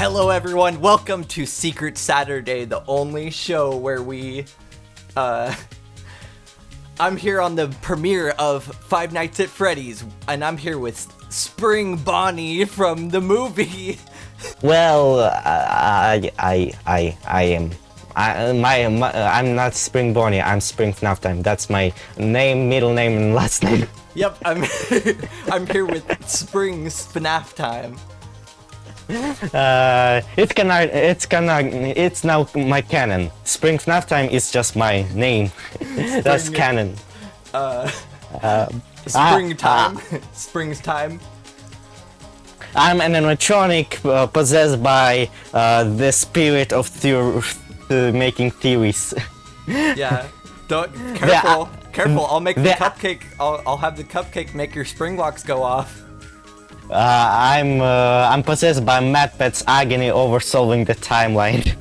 Hello everyone, welcome to Secret Saturday, the only show where I'm here on the premiere of Five Nights at Freddy's, and I'm here with Spring Bonnie from the movie. Well, I'm not Spring Bonnie. I'm Spring Fnaf time. That's my name, middle name, and last name. Yep, I'm I'm here with Spring's Fnaf time. It's now my canon. Spring Fnaf time is just my name. That's canon. Springtime. Spring's time. I'm an animatronic possessed by the spirit of making theories. Yeah. Careful. I'll make the cupcake. I'll have the cupcake make your spring locks go off. I'm possessed by MadPet's agony over solving the timeline.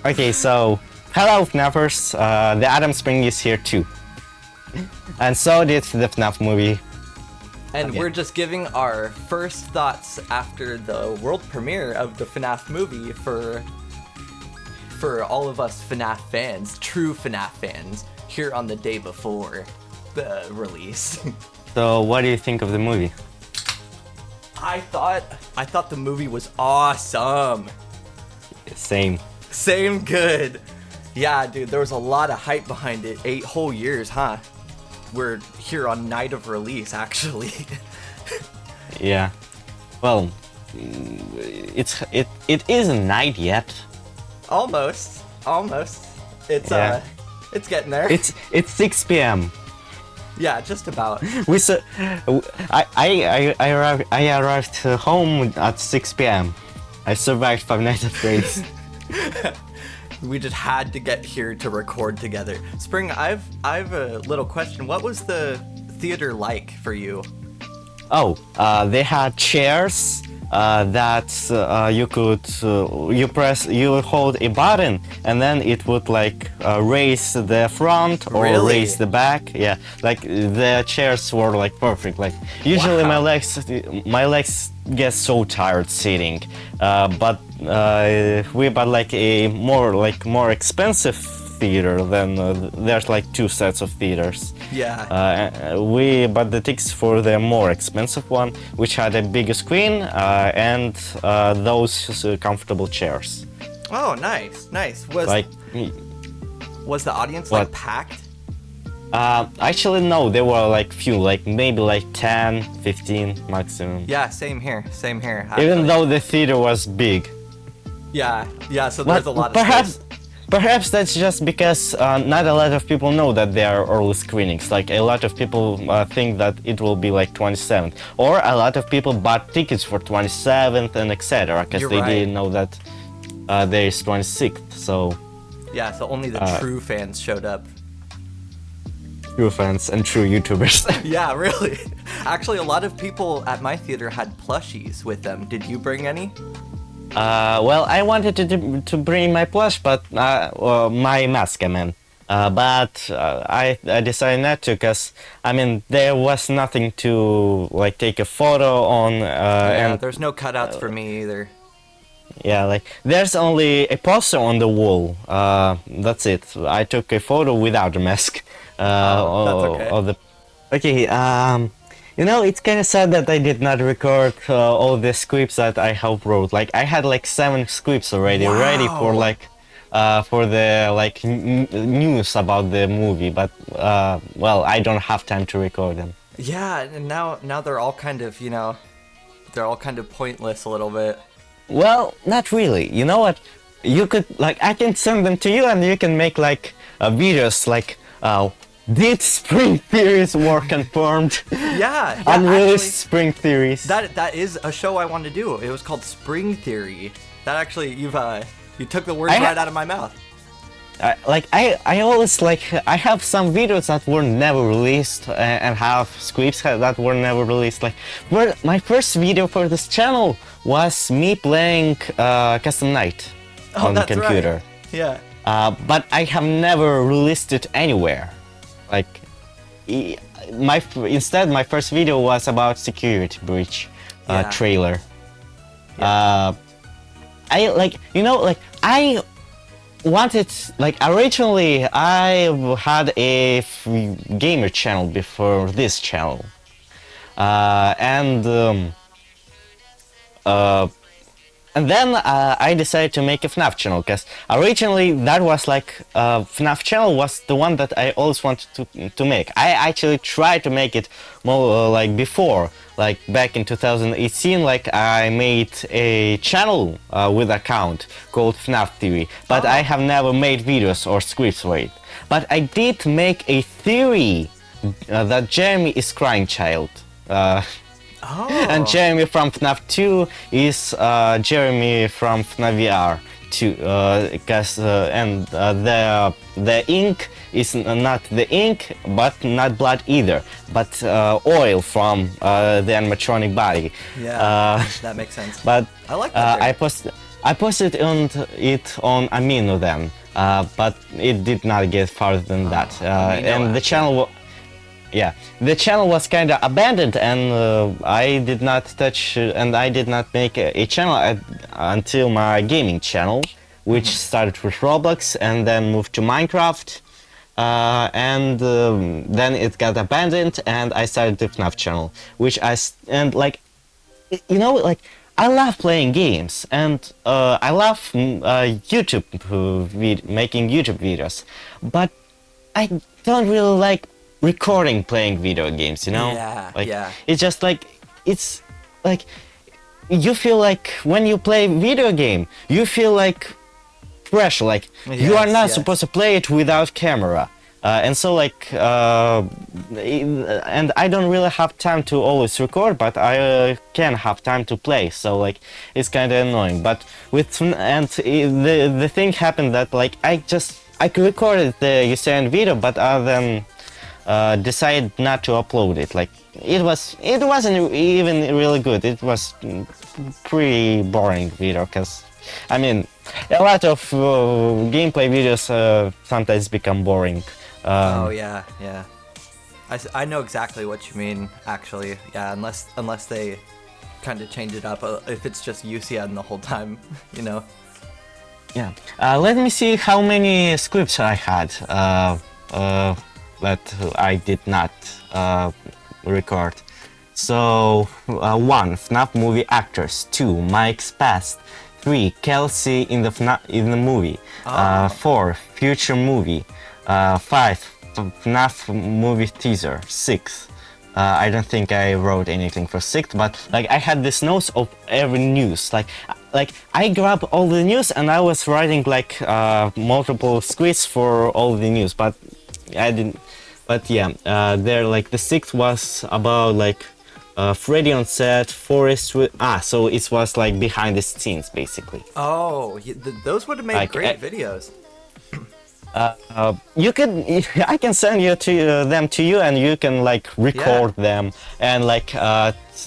Okay, so hello FNAFers. The Adam Spring is here too, and so did the FNAF movie. And we're just giving our first thoughts after the world premiere of the FNAF movie for all of us FNAF fans, true FNAF fans, here on the day before the release. So, what do you think of the movie? I thought the movie was awesome. Same Good. Yeah, dude, there was a lot of hype behind it. 8 whole years, huh? We're here on night of release, actually. Yeah. Well, it isn't night yet. Almost. It's it's getting there. It's 6 p.m. Yeah, just about. I arrived home at 6 p.m. I survived 5 nights of Freddy's. We just had to get here to record together. Spring, I've a little question. What was the theater like for you? Oh, they had chairs that you hold a button and then it would like raise the front or raise the back. Yeah, like the chairs were like perfect. Like usually my legs get so tired sitting, but we bought like a more expensive theater. Then there's like 2 sets of theaters. Yeah. We bought the tickets for the more expensive one, which had a bigger screen and those comfortable chairs. Oh, nice. Was the audience like packed? Actually no, there were like few, like maybe like 10, 15 maximum. Yeah, same here. Actually. Even though the theater was big. Yeah. So there's a lot of space. Perhaps that's just because not a lot of people know that there are early screenings. Like a lot of people think that it will be like 27th, or a lot of people bought tickets for 27th and etc. because they didn't know that there is 26th. So yeah, so only the true fans showed up. True fans and true YouTubers. Yeah, really. Actually, a lot of people at my theater had plushies with them. Did you bring any? Well, I wanted to bring my plush, but my mask, I mean. But I decided not to, because I mean there was nothing to like take a photo on. Yeah, and there's no cutouts for me either. Yeah, like there's only a poster on the wall. That's it. I took a photo without a mask. That's okay. Okay. You know, it's kind of sad that I did not record all the scripts that I helped wrote. Like I had like 7 scripts already ready for like for the like news about the movie, but well, I don't have time to record them. Yeah, and now they're all kind of, they're all kind of pointless a little bit. Well, not really. You know what? You could like I can send them to you, and you can make like videos like. Did spring theories were confirmed? Yeah, unreleased spring theories. That is a show I wanted to do. It was called Spring Theory. That actually you took the words right out of my mouth. I always like I have some videos that were never released and have scripts that were never released. Like my first video for this channel was me playing Custom Night on the computer. Right. Yeah. But I have never released it anywhere. Like, instead my first video was about security breach trailer. I like, I wanted, like, originally I had a gamer channel before this channel, and then I decided to make a Fnaf channel, because originally that was like Fnaf channel was the one that I always wanted to make. I actually tried to make it more like before, like back in 2018. Like I made a channel with account called Fnaf TV, but I have never made videos or scripts for it. But I did make a theory that Jeremy is crying child. And Jeremy from Fnaf 2 is Jeremy from Fnaf VR 2, because the ink is not the ink, but not blood either, but oil from the animatronic body. Yeah, that makes sense. But I like that. I posted it on Amino then, but it did not get farther than that. And the channel. Yeah, the channel was kind of abandoned, and I did not touch, and I did not make a channel until my gaming channel, which started with Roblox and then moved to Minecraft, and then it got abandoned, and I started the Fnaf channel, which I love playing games, and I love YouTube making YouTube videos, but I don't really like recording playing video games, Yeah. It's just like, it's like you feel like when you play video game, you feel like pressure, like you are not supposed to play it without camera, and so like and I don't really have time to always record, but I can have time to play, so like it's kind of annoying. But the thing happened that like I recorded the Usain video, but then decided not to upload it. Like it wasn't even really good. It was pretty boring video, because I mean a lot of gameplay videos sometimes become boring. Yeah. I know exactly what you mean, actually. Yeah, unless they kind of change it up. If it's just Yusian the whole time, Yeah. Let me see how many scripts I had. That I did not record. So 1. Fnaf movie actors. 2. Mike's past. 3. Kelsey in the movie. 4. Future movie. 5. Fnaf movie teaser. 6. I don't think I wrote anything for 6, but like I had this notes of every news. Like I grabbed all the news and I was writing like multiple scripts for all the news, but I didn't. But yeah, there like the 6th was about like Freddy on set, Forest with so it was like behind the scenes basically. Those would have made like, great videos. You could, I can send them to you, and you can like record them and like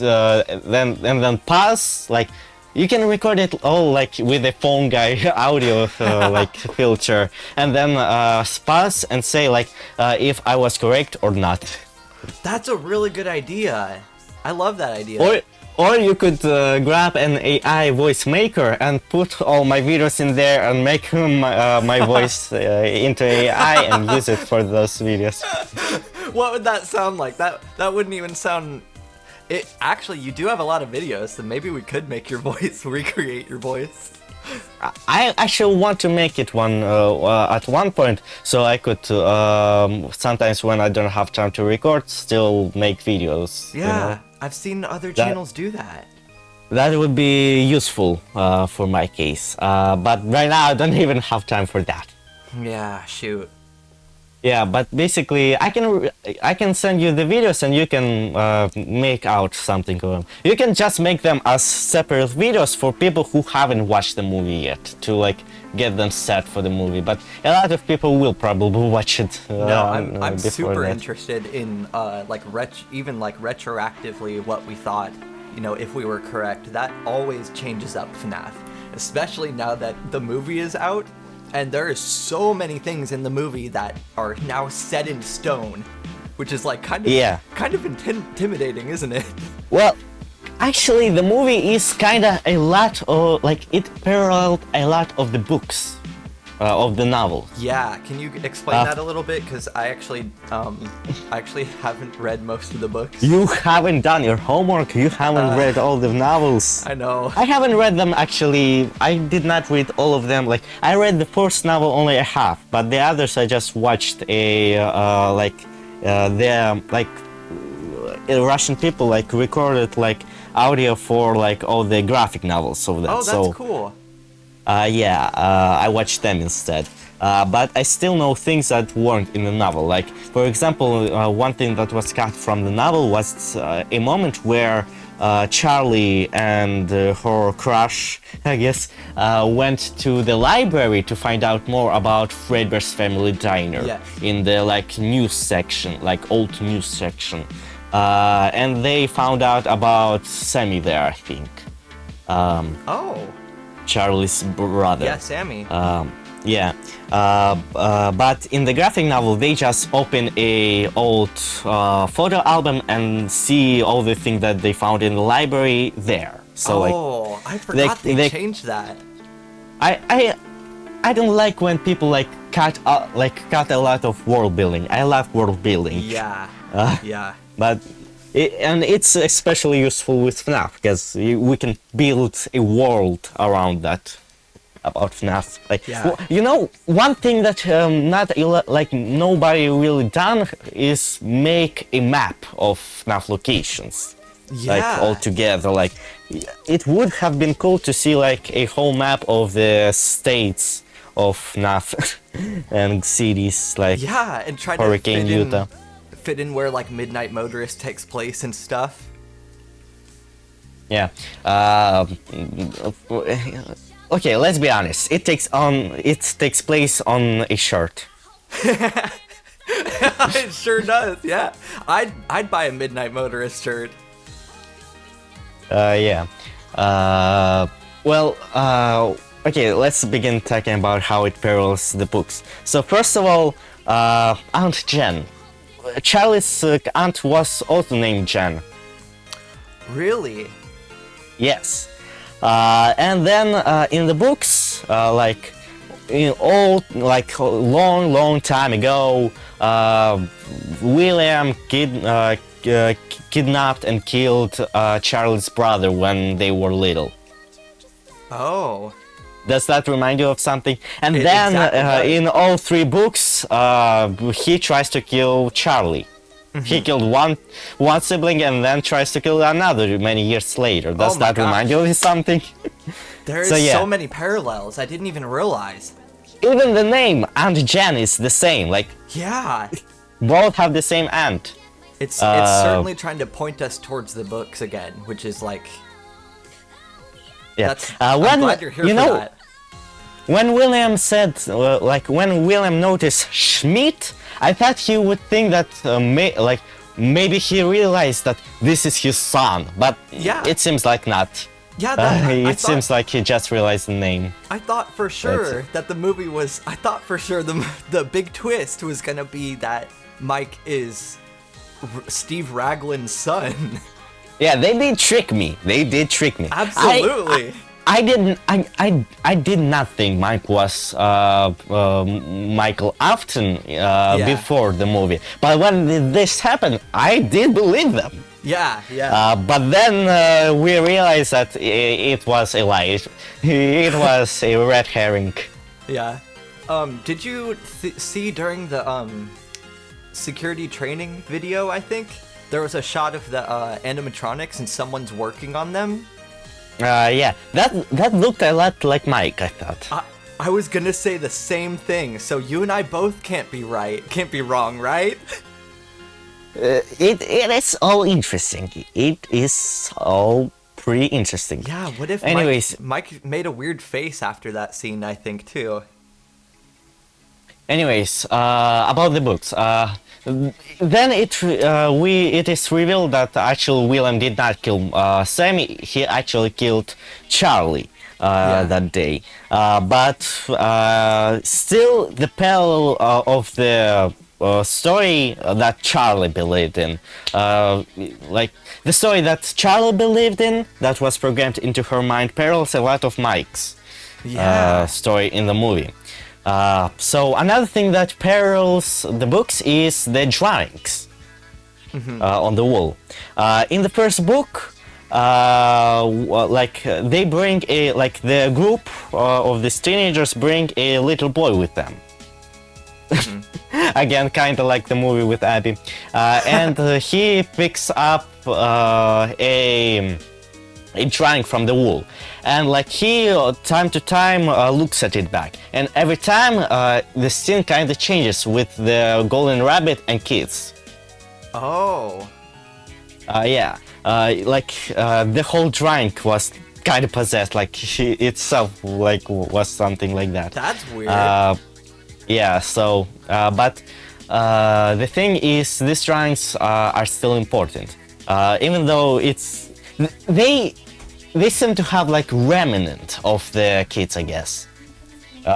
then pause, like you can record it all like with a phone guy audio like filter, and then pause and say like if I was correct or not. That's a really good idea. I love that idea. Or you could grab an AI voice maker and put all my videos in there and make my voice into AI and use it for those videos. What would that sound like? That wouldn't even sound... Actually, you do have a lot of videos, so maybe we could make your voice, recreate your voice. I actually want to make it at one point, so I could sometimes when I don't have time to record, still make videos. Yeah, I've seen other channels do that. That would be useful for my case, but right now I don't even have time for that. Yeah, shoot. Yeah, but basically I can send you the videos and you can make out something of them. You can just make them as separate videos for people who haven't watched the movie yet, to like get them set for the movie. But a lot of people will probably watch it. I'm super interested in even retroactively what we thought, if we were correct. That always changes up FNAF, especially now that the movie is out. And there is so many things in the movie that are now set in stone, which is like kind of intimidating, isn't it? Well, Actually, the movie is kinda a lot of like it paralleled a lot of the books of the novel. Yeah, can you explain that a little bit? Because I actually haven't read most of the books. You haven't done your homework. You haven't read all the novels. I know. I haven't read them actually. I did not read all of them. Like I read the first novel only a half, but the others I just watched Russian people like recorded like audio for like all the graphic novels of that. Oh, that's cool. I watched them instead. But I still know things that weren't in the novel. Like, for example, one thing that was cut from the novel was a moment where Charlie and her crush, I guess, went to the library to find out more about Fredbear's Family Diner in the like news section, like old news section. And they found out about Sammy there, I think. Charlie's brother. Yeah, Sammy. But in the graphic novel, they just open a old photo album and see all the things that they found in the library there. So I forgot they changed that. I don't like when people like cut a lot of world building. I love world building. Yeah. But it's especially useful with Fnaf because we can build a world around that about Fnaf. Like one thing that nobody really done is make a map of Fnaf locations. Like all together. Like it would have been cool to see like a whole map of the states of FNAF and cities like and try Hurricane to Utah. Fit in where like Midnight Motorist takes place and stuff. Yeah. Okay, let's be honest. It takes place on a shirt. It sure does. Yeah. I'd buy a Midnight Motorist shirt. Okay, let's begin talking about how it parallels the books. So first of all, Aunt Jen. Charlie's aunt was also named Jen. Really? Yes. And then in the books, long time ago, William kidnapped and killed Charlie's brother when they were little. Oh. Does that remind you of something? And then in all three books, he tries to kill Charlie. Mm-hmm. He killed one sibling and then tries to kill another many years later. Does that remind you of something? There's so many parallels. I didn't even realize. Even the name Aunt Jen is the same. Like both have the same aunt. It's certainly trying to point us towards the books again, which is like. Yeah. I'm glad you're here for that. When William said, when William noticed Schmidt, I thought he would think that maybe he realized that this is his son, but it seems like not. Yeah, it seems like he just realized the name. I thought for sure that the movie was. I thought for sure the big twist was gonna be that Mike is Steve Raglan's son. Yeah, they did trick me. Absolutely. I did not think Mike was Michael Afton before the movie. But when this happened, I did believe them. Yeah. But then we realized that it was a lie. It was a red herring. Yeah. Did you see during the security training video, I think? There was a shot of the animatronics and someone's working on them. That looked a lot like Mike, I thought. I was gonna say the same thing. So you and I both can't be wrong, right? It is all interesting. It is all pretty interesting. Yeah. What if Mike made a weird face after that scene? I think too. Anyways, about the books. Then it is revealed that actually William did not kill Sammy. He actually killed Charlie that day. But still, the parallel of the story that Charlie believed in. Like the story that Charlie believed in that was programmed into her mind parallels a lot of Mike's story in the movie. So another thing that parallels the books is the drawings on the wall. In the first book, they bring the group of these teenagers bring a little boy with them. Again, kind of like the movie with Abby, and he picks up a drawing from the wall, and like he time to time looks at it back, and every time the scene kind of changes with the golden rabbit and kids. Oh. Yeah, the whole drawing was kind of possessed, like she itself like was something like that. That's weird. Yeah, so but the thing is, these drawings are still important, even though they seem to have like remnant of the kids, I guess,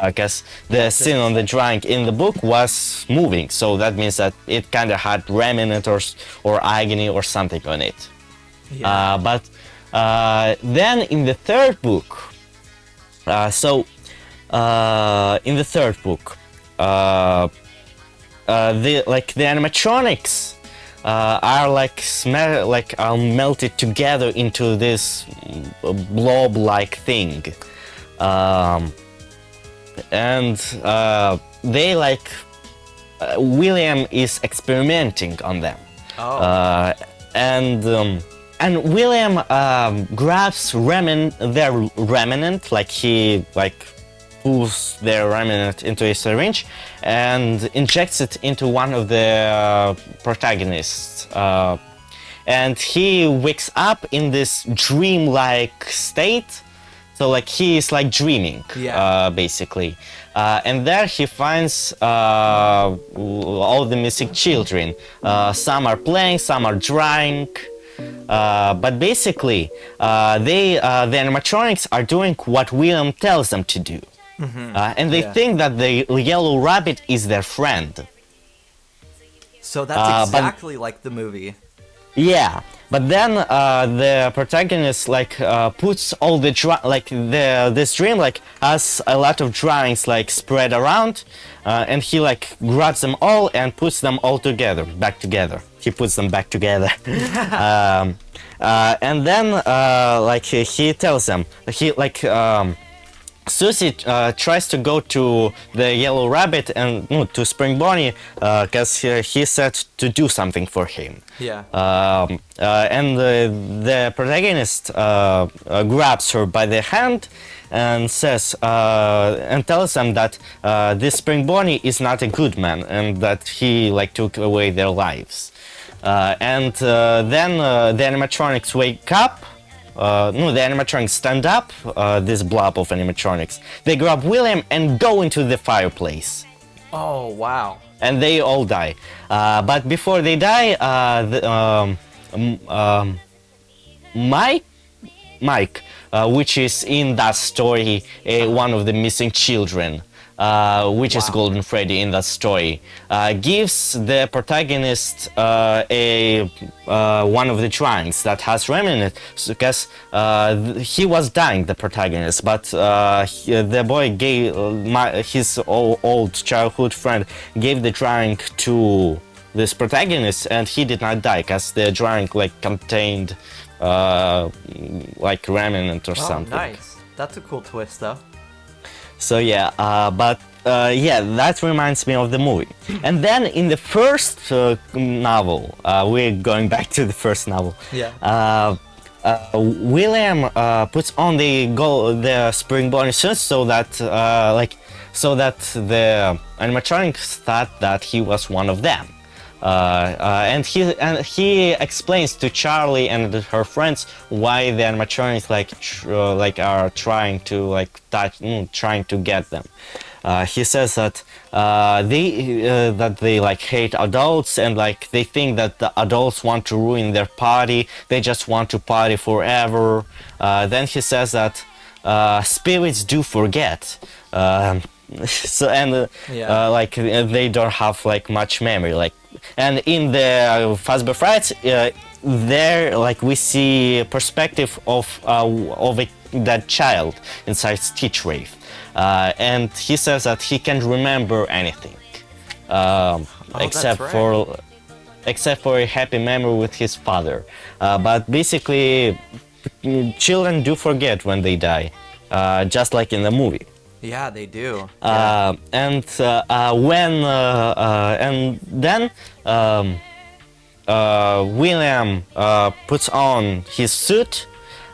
because the scene on the drawing in the book was moving, so that means that it kind of had remnant or agony or something on it. Yeah. But then in the third book, in the third book, the animatronics are melted together into this blob-like thing, and they William is experimenting on them. Oh. And William grabs their remnant, like he pulls their remnant into a syringe and injects it into one of the protagonists. And he wakes up in this dream-like state, so like he is like dreaming, basically. And there he finds all the missing children. Some are playing, some are drawing. But basically, the animatronics are doing what William tells them to do. And they think that the yellow rabbit is their friend. So that's exactly like the movie. Yeah, but then the protagonist puts all the this dream has a lot of drawings spread around, and he grabs them all and puts them all back together. He puts them back together. And then he tells them Susie tries to go to the yellow rabbit and to Spring Bonnie because he said to do something for him. Yeah. And the protagonist grabs her by the hand and says and tells them that this Spring Bonnie is not a good man and that he took away their lives. And then the animatronics wake up. The animatronics stand up, this blob of animatronics. They grab William and go into the fireplace. Oh, wow. And they all die. But before they die, Mike, which is in that story, one of the missing children, which is Golden Freddy in that story, gives the protagonist one of the drawings that has remnant, because he was dying, the protagonist, but the boy gave his old childhood friend gave the drawing to this protagonist, and he did not die because the drawing contained remnant or something. Nice. That's a cool twist, though. So yeah, that reminds me of the movie. And then in the first novel, we're going back to the first novel. Yeah. William puts on the Spring Bonnie suit so that the animatronics thought that he was one of them. And he explains to Charlie and her friends why the animatronics are trying to trying to get them. He says that they hate adults and they think that the adults want to ruin their party. They just want to party forever. Then he says that spirits do forget. So and Yeah. like they don't have like much memory, like, and in the Fazbear Frights, there like we see perspective of that child inside Stitch Wraith, and he says that he can't remember anything, except that's right. for a happy memory with his father. But basically, children do forget when they die, just like in the movie. Yeah, they do. Yeah. And then William puts on his suit,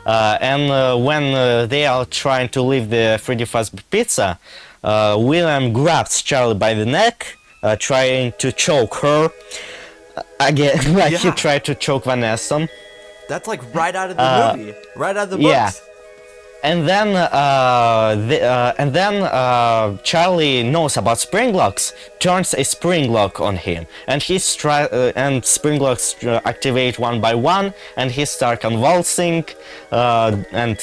and when they are trying to leave the Freddy Fazbear Pizza, William grabs Charlie by the neck, trying to choke her again, like he Yeah. tried to choke Vanessa. That's like right out of the movie, right out of the Yeah. books. And then, Charlie knows about spring locks, turns a spring lock on him, and and spring locks activate one by one, and he starts convulsing, and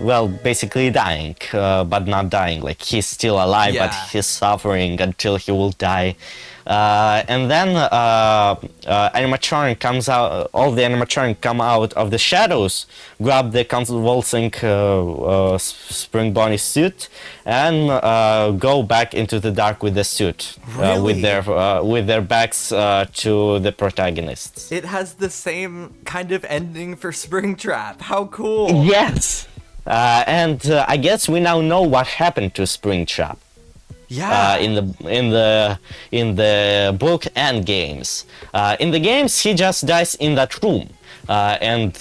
well, basically dying, but not dying. Like he's still alive, but Yeah. he's suffering until he will die. And then animatronic comes out. All the animatronic come out of the shadows, grab the convulsing Spring Bonnie suit, and go back into the dark with the suit, Really? with their backs to the protagonists. It has the same kind of ending for Springtrap. How cool! Yes, and I guess we now know what happened to Springtrap. Yeah. In the book and games. In the games, he just dies in that room, and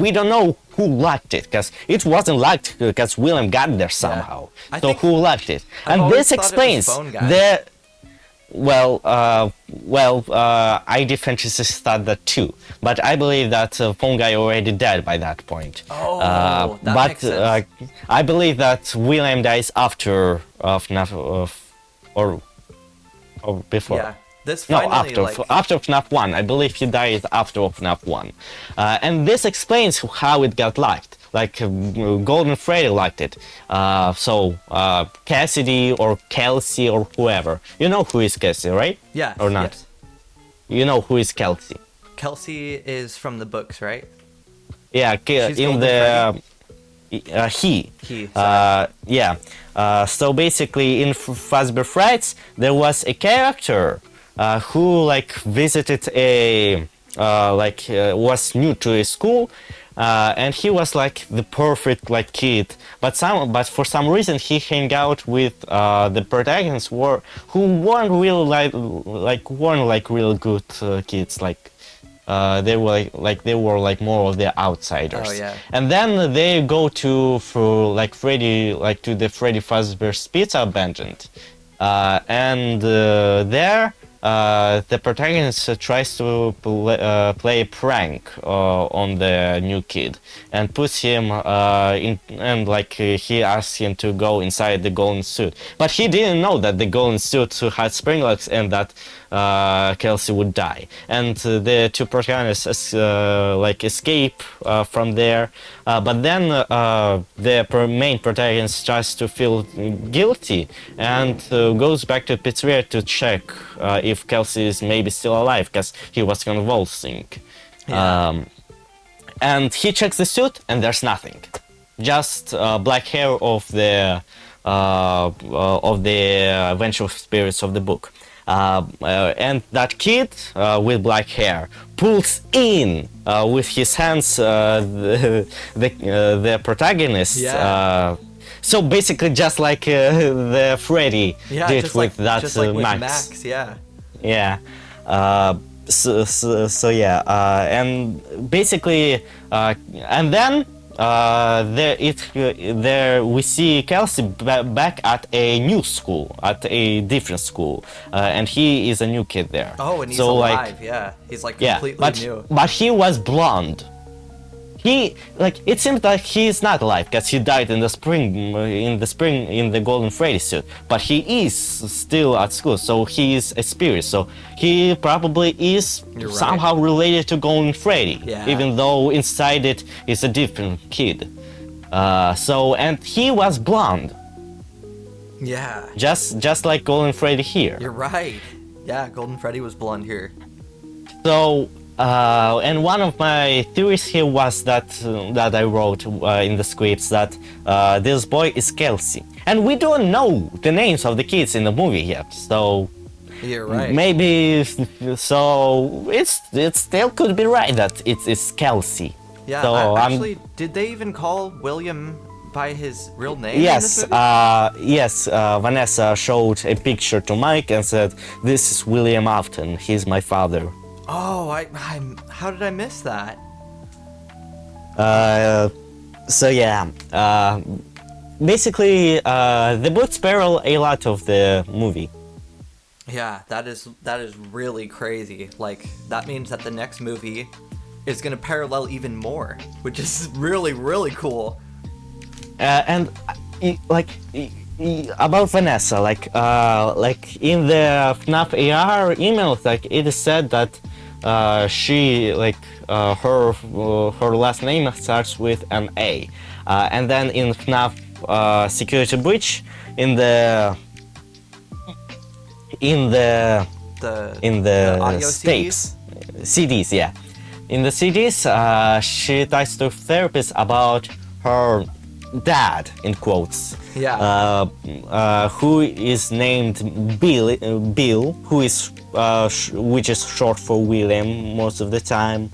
we don't know who locked it, because it wasn't locked because William got there somehow. I So think- who locked it? I've And always this thought it was explains Phone Guy. the. ID Fantasy thought that too, but I believe that Phone Guy already died by that point. Oh, that but makes sense. I believe that William dies after FNAF, or before. Yeah. This No, finally after FNAF 1. I believe he died after FNAF 1. And this explains how it got locked. Like, Golden Freddy locked it. Cassidy or Kelsey or whoever. You know who is Cassidy, right? Yeah. Or not? Yes. You know who is Kelsey? Kelsey is from the books, right? Yeah, She's in Golden the... He. Sorry. Yeah. So basically, in Fazbear Frights, there was a character who like visited was new to a school, and he was like the perfect like kid. But for some reason he hung out with the protagonists who weren't really weren't really good kids. They were like more of the outsiders. Oh, yeah. And then they go to the Freddy Fazbear's Pizza Abandoned, and there the protagonist tries to play a prank on the new kid and puts him in, and he asks him to go inside the golden suit, but he didn't know that the golden suit had spring locks and that Kelsey would die, and the two protagonists escape from there, but then the main protagonist tries to feel guilty and goes back to the pizzeria to check if Kelsey is maybe still alive, because he was convulsing. Yeah. And he checks the suit and there's nothing, just black hair of the vengeful spirits of the book. And that kid with black hair pulls in with his hands the protagonist. Yeah. So basically, just like the Freddy did just with like, that just like with Max. Max, yeah. Yeah. So yeah, and basically, and then there we see Kelsey back at a new school, at a different school, and he is a new kid there. Oh, and he's so, alive, yeah. He's like completely new. But he was blonde. It seems like he's not alive because he died in the spring in the Golden Freddy suit, but he is still at school, so he is a spirit, so he probably is You're right. somehow related to Golden Freddy, Yeah. even though inside it is a different kid. And he was blonde, Yeah. just like Golden Freddy here. You're right. Yeah, Golden Freddy was blonde here. So, and one of my theories here was that I wrote in the scripts that this boy is Kelsey, and we don't know the names of the kids in the movie yet. So You're right. maybe so it still could be right that it's Kelsey. Yeah. So Actually, did they even call William by his real name? Yes, In this movie? yes. Vanessa showed a picture to Mike and said, "This is William Afton. He's my father." Oh, how did I miss that? So yeah, basically, the books parallel a lot of the movie. Yeah, that is really crazy. Like, that means that the next movie is gonna parallel even more, which is really cool. And about Vanessa, like in the Fnaf AR emails, like it is said that she her last name starts with an A, and then in Fnaf Security Breach in the audio tapes, CDs, yeah. In the CDs, she talks to therapists about her dad, in quotes. Yeah. Who is named Bill, who is which is short for William most of the time,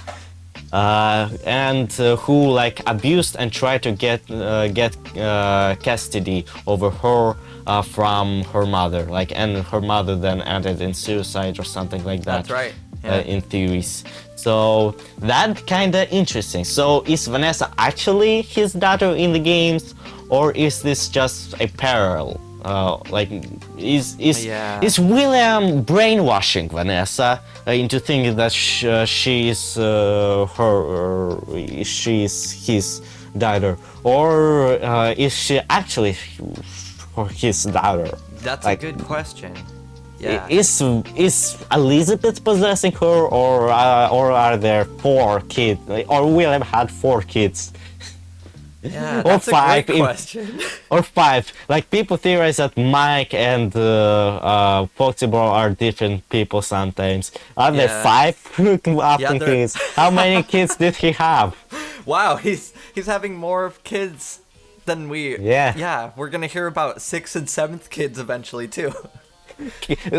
and who like abused and tried to get custody over her from her mother, like, and her mother then ended in suicide or something like that. That's right. Yeah. In theories. So that kinda interesting. So is Vanessa actually his daughter in the games, or is this just a parallel? Is William brainwashing Vanessa into thinking that she's his daughter, or is she actually his daughter? That's a good question. Yeah. Is Elizabeth possessing her, or are there 4 kids? Or William had 4 kids? Yeah, Or that's a 5 great question. Or 5. Like, people theorize that Mike and Foxyborough are different people sometimes. Are there Yeah. 5 Afton there- kids? How many kids did he have? Wow, he's having more kids than we. Yeah. Yeah, we're gonna hear about 6th and 7th kids eventually too.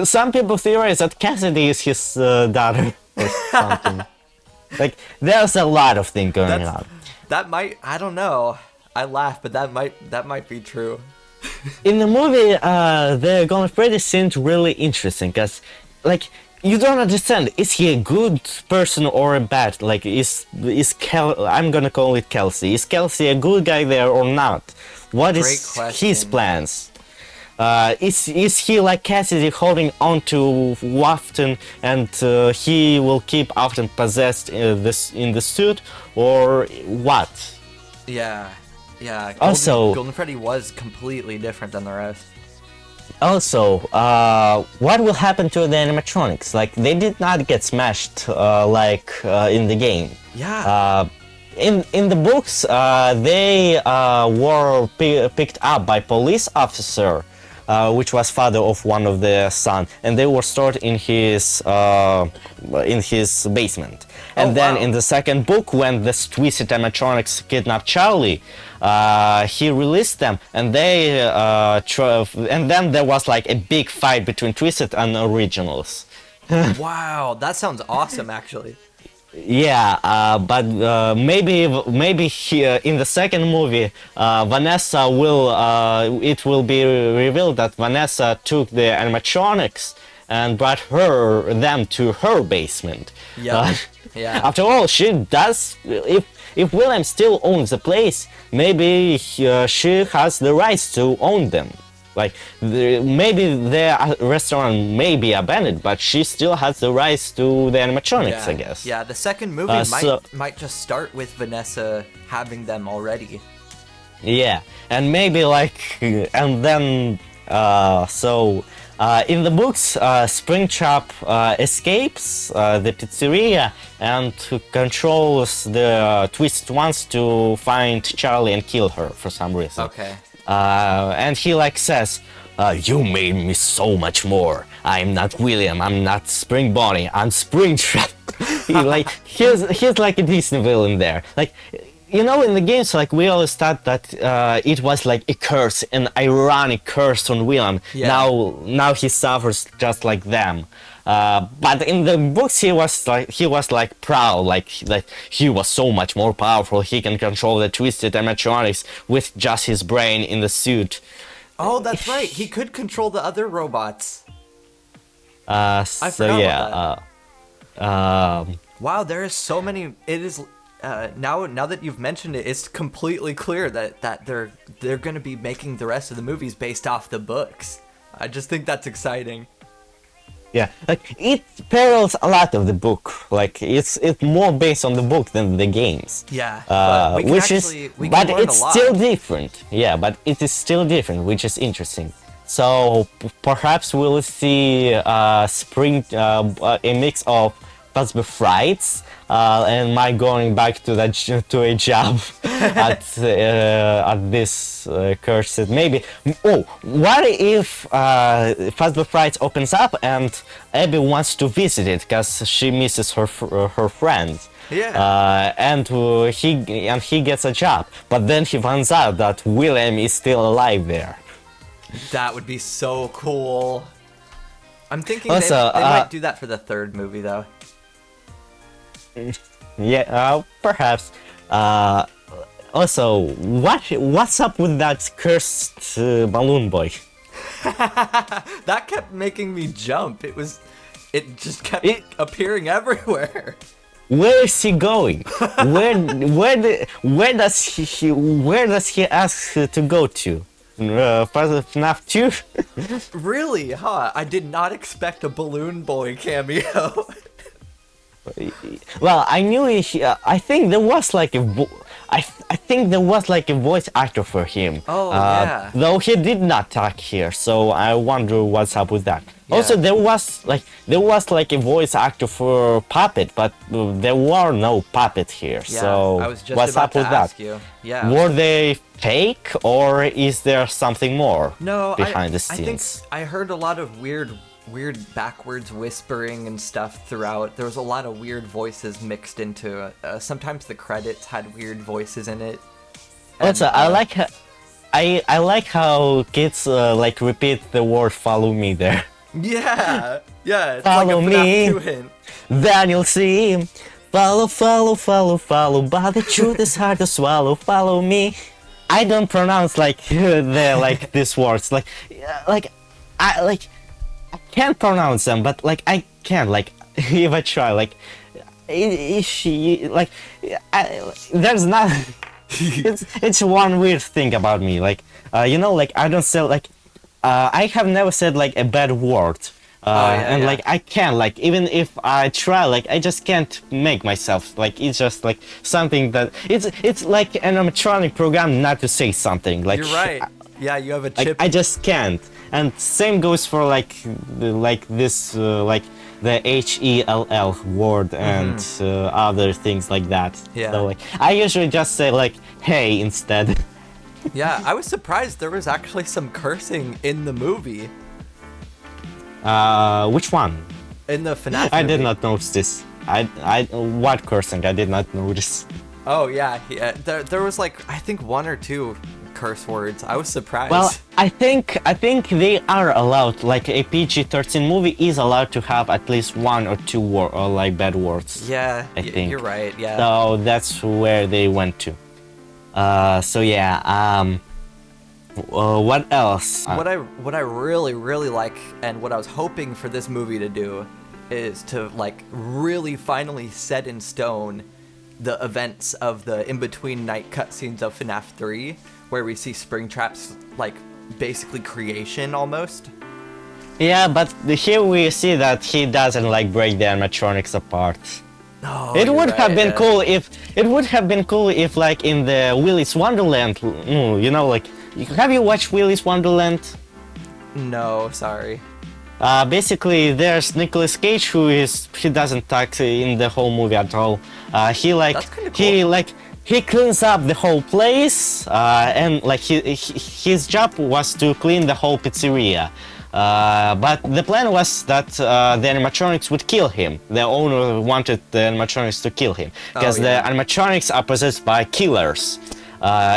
Some people theorize that Cassidy is his daughter or something. Like, there's a lot of things going on. That might, I don't know. I laugh, but that might be true. In the movie, the Golden Freddy seemed really interesting, because, like, you don't understand, is he a good person or a bad? Like, I'm gonna call it Kelsey. Is Kelsey a good guy there or not? What Great is question. his plans? Is he like Cassidy holding on to Afton, and he will keep Afton possessed in the suit, or what? Yeah. Yeah. Also- Golden Freddy was completely different than the rest. Also, what will happen to the animatronics? Like, they did not get smashed in the game. Yeah. In the books, they were picked up by police officer, which was father of one of the son, and they were stored in his basement. And then wow. in the second book, when the twisted animatronics kidnapped Charlie, he released them, and and then there was like a big fight between Twisted and Originals. Wow, that sounds awesome, actually. Yeah, but maybe in the second movie, Vanessa it will be revealed that Vanessa took the animatronics and brought them to her basement. Yeah. Yeah. After all, she does. If William still owns the place, maybe she has the rights to own them. Like, maybe the restaurant may be abandoned, but she still has the rights to the animatronics, I guess. Yeah, the second movie might just start with Vanessa having them already. Yeah, and maybe and then In the books, Springtrap escapes the pizzeria and controls the Twisted Ones to find Charlie and kill her for some reason. Okay. And he like says, "You made me so much more. I'm not William. I'm not Spring Bonnie. I'm Springtrap." he's like a Disney villain there. Like, you know, in the games, like we always thought that it was like a curse, an ironic curse on William. Yeah. Now he suffers just like them. But in the books, he was like proud, like that he was so much more powerful. He can control the twisted animatronics with just his brain in the suit. Oh, that's right. He could control the other robots. I forgot about that. Wow, there is so many. It is now that you've mentioned it, it's completely clear that they're going to be making the rest of the movies based off the books. I just think that's exciting. Yeah, like it parallels a lot of the book. Like it's more based on the book than the games. Yeah, but we can but learn it's a lot. still different. Yeah, but it is still different, which is interesting. So perhaps we'll see a mix of Fazbear Frights and my going back to a job at this cursed maybe. Oh, what if Fazbear Frights opens up and Abby wants to visit it because she misses her friends. Yeah. And he gets a job, but then he finds out that William is still alive there. That would be so cool. I'm thinking Also, they might do that for the third movie, though. Yeah, perhaps. Also, what's up with that cursed balloon boy? That kept making me jump. It just kept appearing everywhere. Where is he going? where does he ask to go to? Fnaf 2? Really, huh? I did not expect a balloon boy cameo. Well, I knew I think there was like I think there was like a voice actor for him. Oh, yeah. Though he did not talk here, so I wonder what's up with that. Yeah. Also, there was like a voice actor for Puppet, but there were no Puppet here. Yeah, so I was just what's about up to with ask that? you. Yeah. Were they fake, or is there something more behind the scenes? I heard a lot of weird backwards whispering and stuff throughout. There was a lot of weird voices mixed into it. Sometimes the credits had weird voices in it. And, Also, I like how kids like repeat the word "follow me" there. Yeah, it's Follow like a me. FNAF 2 hint. Then you'll see. Follow, follow, follow, follow. But the truth is hard to swallow. Follow me. I don't pronounce like these words. I can't pronounce them, but like I can if I try there's not. it's one weird thing about me. I don't say I have never said like a bad word. I can't even if I try I just can't make myself it's just like something that it's like an animatronic program not to say something You're right. Yeah, you have a chip. I just can't. And same goes for the HELL word and other things like that. Yeah. So I usually just say hey instead. Yeah, I was surprised there was actually some cursing in the movie. Which one? In the FNAF I movie. did not notice this. What cursing? I did not notice. Oh yeah, there was I think one or two curse words. I was surprised. Well, I think they are allowed. Like a PG-13 movie is allowed to have at least one or two bad words. Yeah, I think you're right. Yeah. So that's where they went to. What else? What I really like and what I was hoping for this movie to do is to really finally set in stone the events of the in-between night cutscenes of FNAF 3, where we see Springtrap's basically creation almost. Yeah, but here we see that he doesn't break the animatronics apart. Oh, It would have been yeah. cool if in the Willy's Wonderland, have you watched Willy's Wonderland? No, sorry. Basically, there's Nicolas Cage he doesn't talk in the whole movie at all. That's kind of cool. He cleans up the whole place, and like his job was to clean the whole pizzeria. But the plan was that the animatronics would kill him. The owner wanted the animatronics to kill him because the animatronics are possessed by killers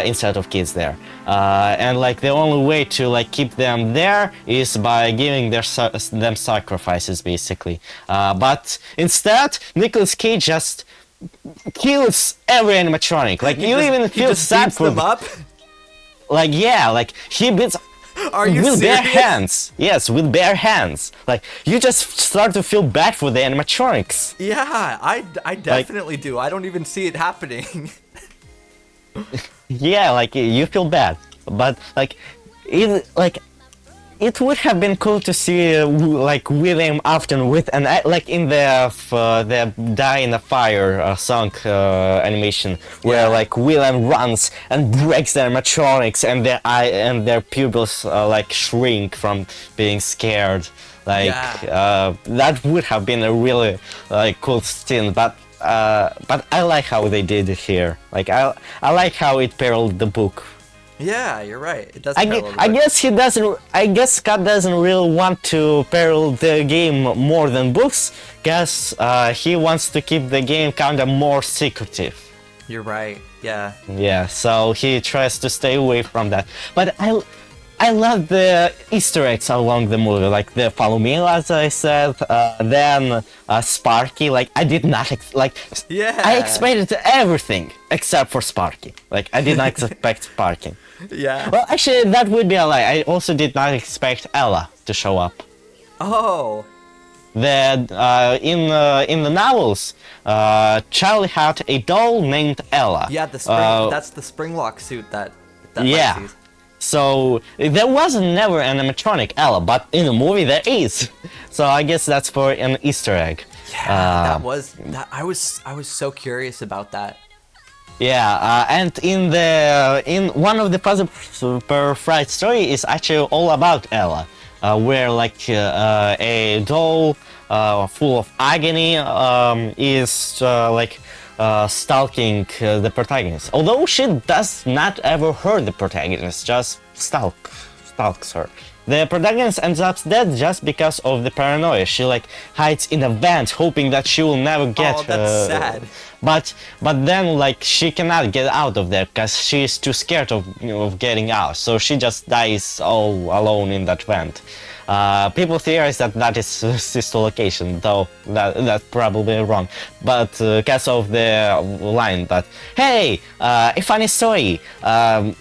instead of kids there. And like the only way to like keep them there is by giving them sacrifices, basically. But instead, Nicolas Cage just kills every animatronic. Like you even feel sad for them up. Like yeah, like he beats. Are you with serious? bare hands. Yes, with bare hands. Like you just start to feel bad for the animatronics. Yeah, I definitely do. I don't even see it happening. Yeah, like you feel bad, but like it would have been cool to see like William Afton with an like in the Die in the Fire song animation where like William runs and breaks their animatronics and their pupils like shrink from being scared. Like that would have been a really like cool scene, but I like how they did it here. Like I like how it paralleled the book. Yeah, you're right. It does. I guess he doesn't. I guess Scott doesn't really want to parallel the game more than books, because he wants to keep the game kind of more secretive. You're right. Yeah. Yeah. So he tries to stay away from that. But I love the Easter eggs along the movie, like the follow me, as I said. Then Sparky. Like I did not Yeah. I expected everything except for Sparky. Like I did not expect Sparky. Yeah. Well, actually, that would be a lie. I also did not expect Ella to show up. Oh. In the novels, Charlie had a doll named Ella. Yeah, that's the Springlock suit that yeah. sees. So there was never an animatronic Ella, but in the movie there is. So I guess that's for an Easter egg. Yeah, I was so curious about that. Yeah, and in one of the Puzzle Per Fright story is actually all about Ella, where like a doll full of agony is stalking the protagonist. Although she does not ever hurt the protagonist, just stalks her. The protagonist ends up dead just because of the paranoia. She like hides in a vent, hoping that she will never get. Oh, that's sad. But then like she cannot get out of there because she is too scared of getting out. So she just dies all alone in that vent. People theorize that is sister location, though that's probably wrong. But because of the line, but hey, a funny story. A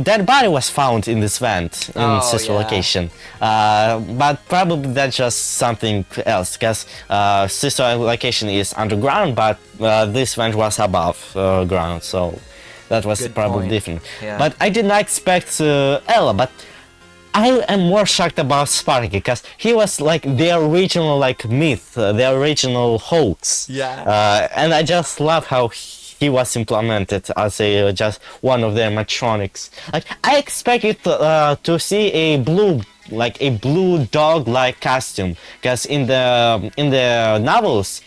dead body was found in this vent in sister location. But probably that's just something else, because sister location is underground, but this vent was above ground, so that was probably different. Yeah. But I did not expect Ella, but I am more shocked about Sparky, because he was like the original like myth, the original hoax. Yeah. And I just love how he was implemented as just one of the animatronics. Like I expected to see a blue dog-like costume, because in the novels,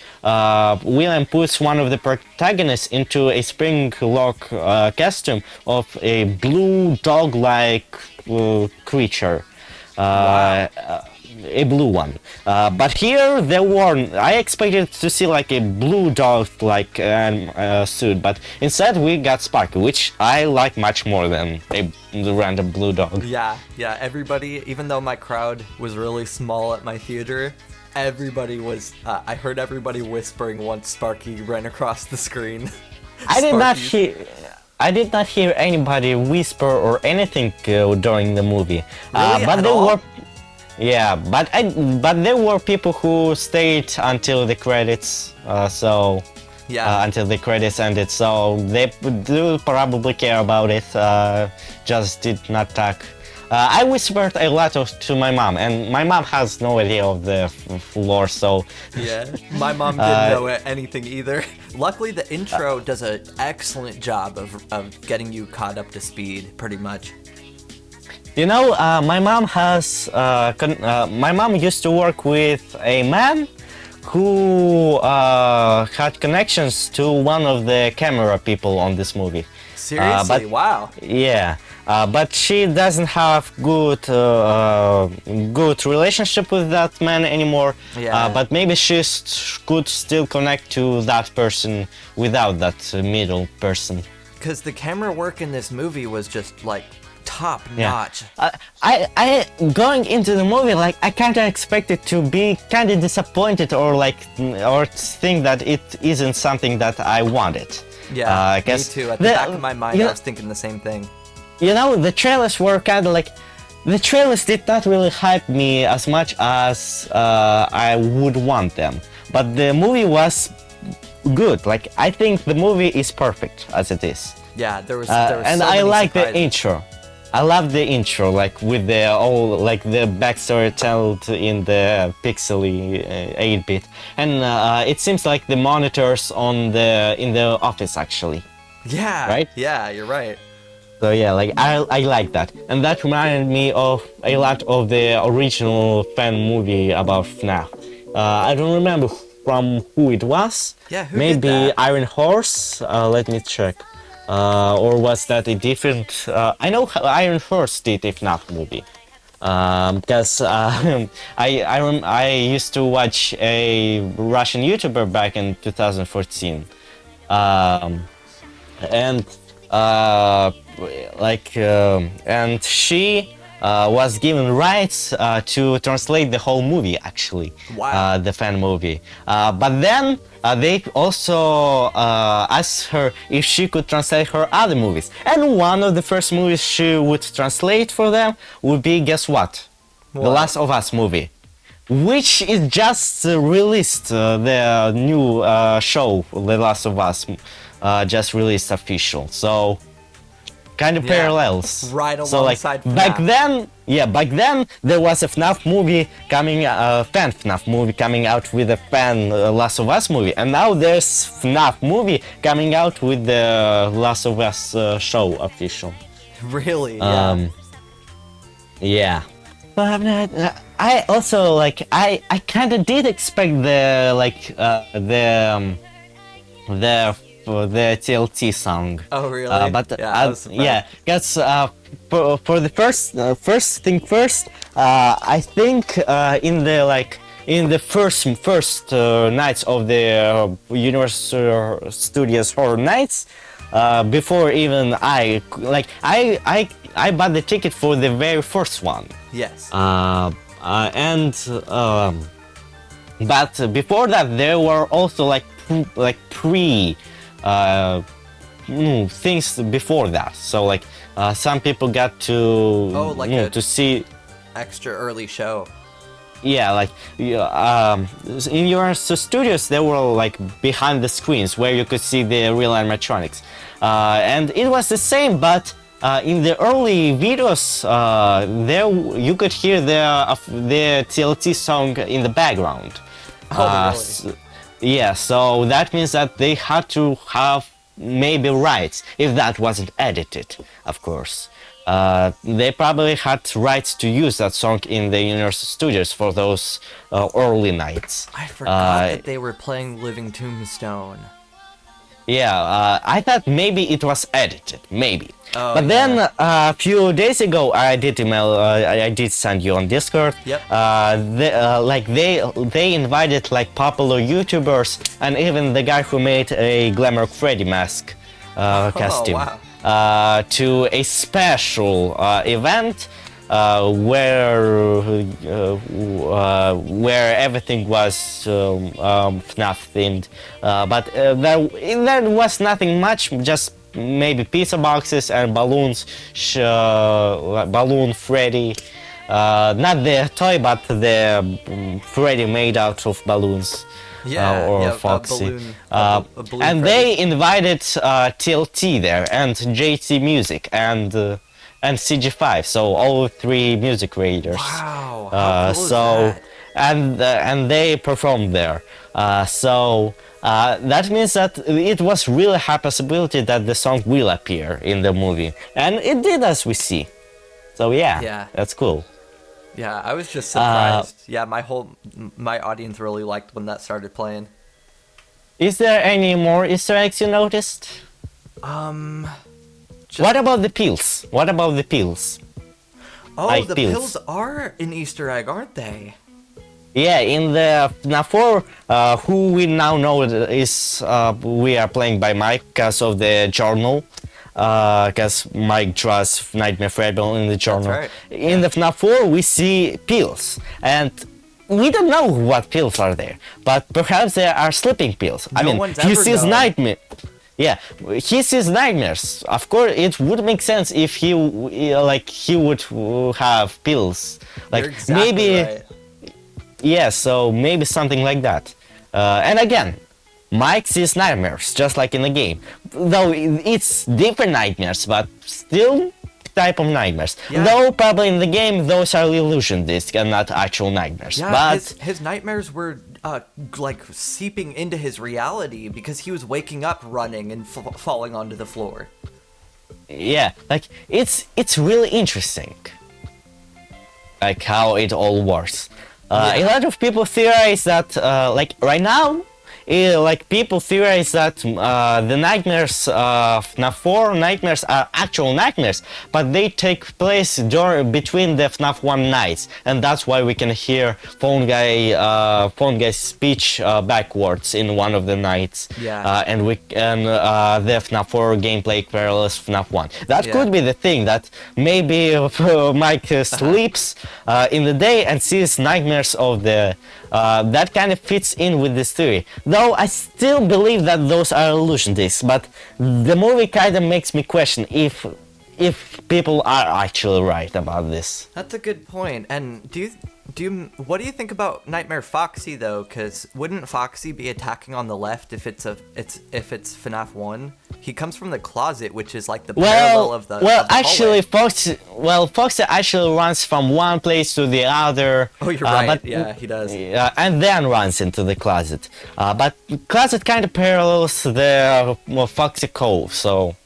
William puts one of the protagonists into a spring-lock costume of a blue dog-like creature. Wow. A blue one. But here there weren't. I expected to see like a blue dog like suit, but instead we got Sparky, which I like much more than the random blue dog. Yeah, everybody, even though my crowd was really small at my theater, everybody was, I heard everybody whispering once Sparky ran across the screen. I did not hear anybody whisper or anything during the movie. Really? But there were. Yeah, but there were people who stayed until the credits. Until the credits ended, so they do probably care about it. Just did not talk. I whispered a lot to my mom, and my mom has no idea of the lore, so... Yeah, my mom didn't know anything either. Luckily, the intro does an excellent job of getting you caught up to speed, pretty much. My mom my mom used to work with a man who had connections to one of the camera people on this movie. Seriously? Wow. Yeah, but she doesn't have good relationship with that man anymore. Yeah. But maybe could still connect to that person without that middle person. Because the camera work in this movie was just like top notch. I going into the movie, like, I kind of expected to be kind of disappointed or think that it isn't something that I wanted. Yeah, me too. At the back of my mind, I was thinking the same thing. The trailers were kind of like, the trailers did not really hype me as much as I would want them. But the movie was good. Like, I think the movie is perfect as it is. Yeah, there was and so I many like surprises. the intro. I love the intro, like with the the backstory told in the pixely 8-bit, and it seems like the monitors in the office actually. Yeah. Right? Yeah, you're right. So yeah, like I like that, and that reminded me of a lot of the original fan movie about Fnaf. I don't remember from who it was. Yeah, who Maybe did that? Iron Horse. Let me check. Or was that a different? I know Iron Horse did a FNAF movie, because I used to watch a Russian YouTuber back in 2014, and and she was given rights to translate the whole movie, actually. Wow. The fan movie. But then they also asked her if she could translate her other movies. And one of the first movies she would translate for them would be, guess what? Wow. The Last of Us movie. Which is just released, the new show, The Last of Us, just released official. So, kind of parallels. Right So like alongside back FNAF. back then there was a FNAF movie coming, fan FNAF movie coming out with a fan Last of Us movie, and now there's FNAF movie coming out with the Last of Us show official. Really? Yeah. Yeah. But I also I kind of did expect the TLT song. Oh really? But yeah, I was surprised. yeah, because for the first thing first, I think in the first nights of the Universal Studios Horror Nights, before even I bought the ticket for the very first one. Yes. But before that there were also pre things before that. So some people got to to see extra early show. Yeah, in your studios there were behind the screens where you could see the real animatronics, and it was the same, but in the early videos there you could hear the TLT song in the background. Oh, really? Yeah, so that means that they had to have maybe rights, if that wasn't edited, of course. They probably had rights to use that song in the Universal Studios for those early nights. I forgot that they were playing Living Tombstone. Yeah, I thought maybe it was edited, maybe. Oh, but then a few days ago, I did I did send you on Discord. Yep. They invited popular YouTubers and even the guy who made a Glamour Freddy mask costume to a special event where everything was FNAF themed, but there was nothing much, just maybe pizza boxes and balloons, balloon Freddy, not the toy but the Freddy made out of balloons. Or Foxy. A balloon and Freddy. they invited TLT there and JT Music and CG5, so all three music creators. Wow, how cool is that? And they performed there. That means that it was really a high possibility that the song will appear in the movie, and it did, as we see. So yeah, Yeah. that's cool. Yeah, I was just surprised. Yeah, my audience really liked when that started playing. Is there any more Easter eggs you noticed? Just, What about the pills? What about the pills? oh, like the pills. pills are an Easter egg, aren't they? Yeah, in the FNAF 4, who we now know is we are playing by Mike because of the journal. Because Mike draws Nightmare Fable in the journal. right. In the FNAF 4, we see pills, and we don't know what pills are there, but perhaps there are sleeping pills. I No mean, one's he ever sees known. nightmare. Yeah, he sees nightmares. Of course, it would make sense if he would have pills. Like You're exactly maybe. right. Yeah, so maybe something like that. And again, Mike sees nightmares, just like in the game. Though it's different nightmares, but still type of nightmares. Yeah. Though probably in the game, those are illusion discs and not actual nightmares. Yeah, but his nightmares were like seeping into his reality because he was waking up running and falling onto the floor. yeah, like it's really interesting, like how it all works. A lot of people theorize that, like right now, like people theorize that the nightmares of FNAF 4 nightmares are actual nightmares, but they take place between the FNAF 1 nights, and that's why we can hear phone guy's speech backwards in one of the nights. Yeah. And the FNAF 4 gameplay parallels FNAF 1. That Yeah. could be the thing, that maybe Mike sleeps in the day and sees nightmares of the. That kind of fits in with this theory. Though I still believe that those are illusion discs, but the movie kind of makes me question if people are actually right about this. That's a good point. And what do you think about Nightmare Foxy though? Because wouldn't Foxy be attacking on the left if it's FNAF 1? He comes from the closet, which is like the parallel of the. Well, of the actually, hallway. Foxy actually runs from one place to the other. Oh, you're right. But, Yeah, he does. and then runs into the closet. But closet kind of parallels the Foxy Cove, so.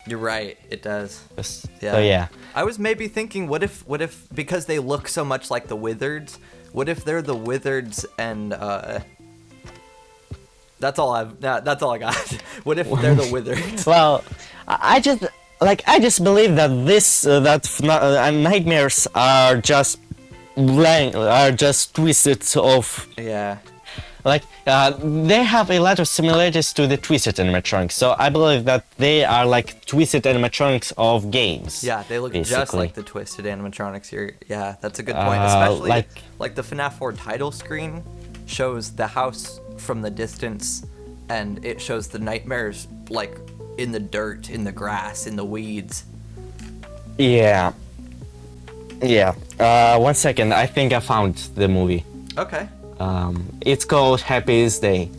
You're right. It does. So yeah. I was maybe thinking, what if because they look so much like the Wizards, what if they're the Wizards and that's all I got. What if they're the Wizards? Well, I just believe that nightmares are just twisted of. Yeah. Like, they have a lot of similarities to the Twisted animatronics, so I believe that they are like Twisted animatronics of games. Yeah, they look just basically. like the Twisted animatronics here. Yeah, that's a good point. Especially like the FNAF 4 title screen shows the house from the distance, and it shows the nightmares like in the dirt, in the grass, in the weeds. Yeah. Yeah. 1 second, I think I found the movie. Okay. It's called Happiest Day.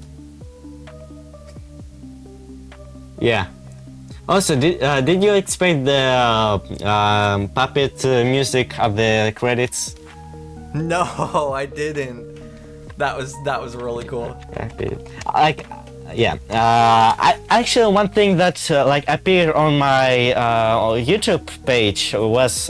Yeah. Also, did you expect the puppet music at the credits? No, I didn't. That was really cool. Like, yeah. I actually, one thing that like appeared on my YouTube page was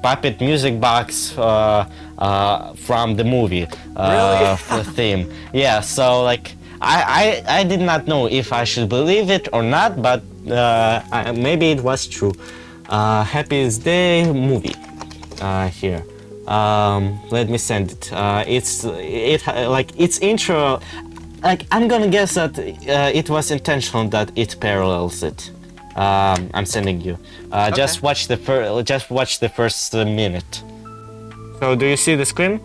puppet music box from the movie Really? theme. Yeah, so like I did not know if I should believe it or not, but maybe it was true. Happiest Day movie here. Let me send it. Its intro. Like, I'm gonna guess that it was intentional that it parallels it. I'm sending you. Okay. Just watch the first minute. So, do you see the screen?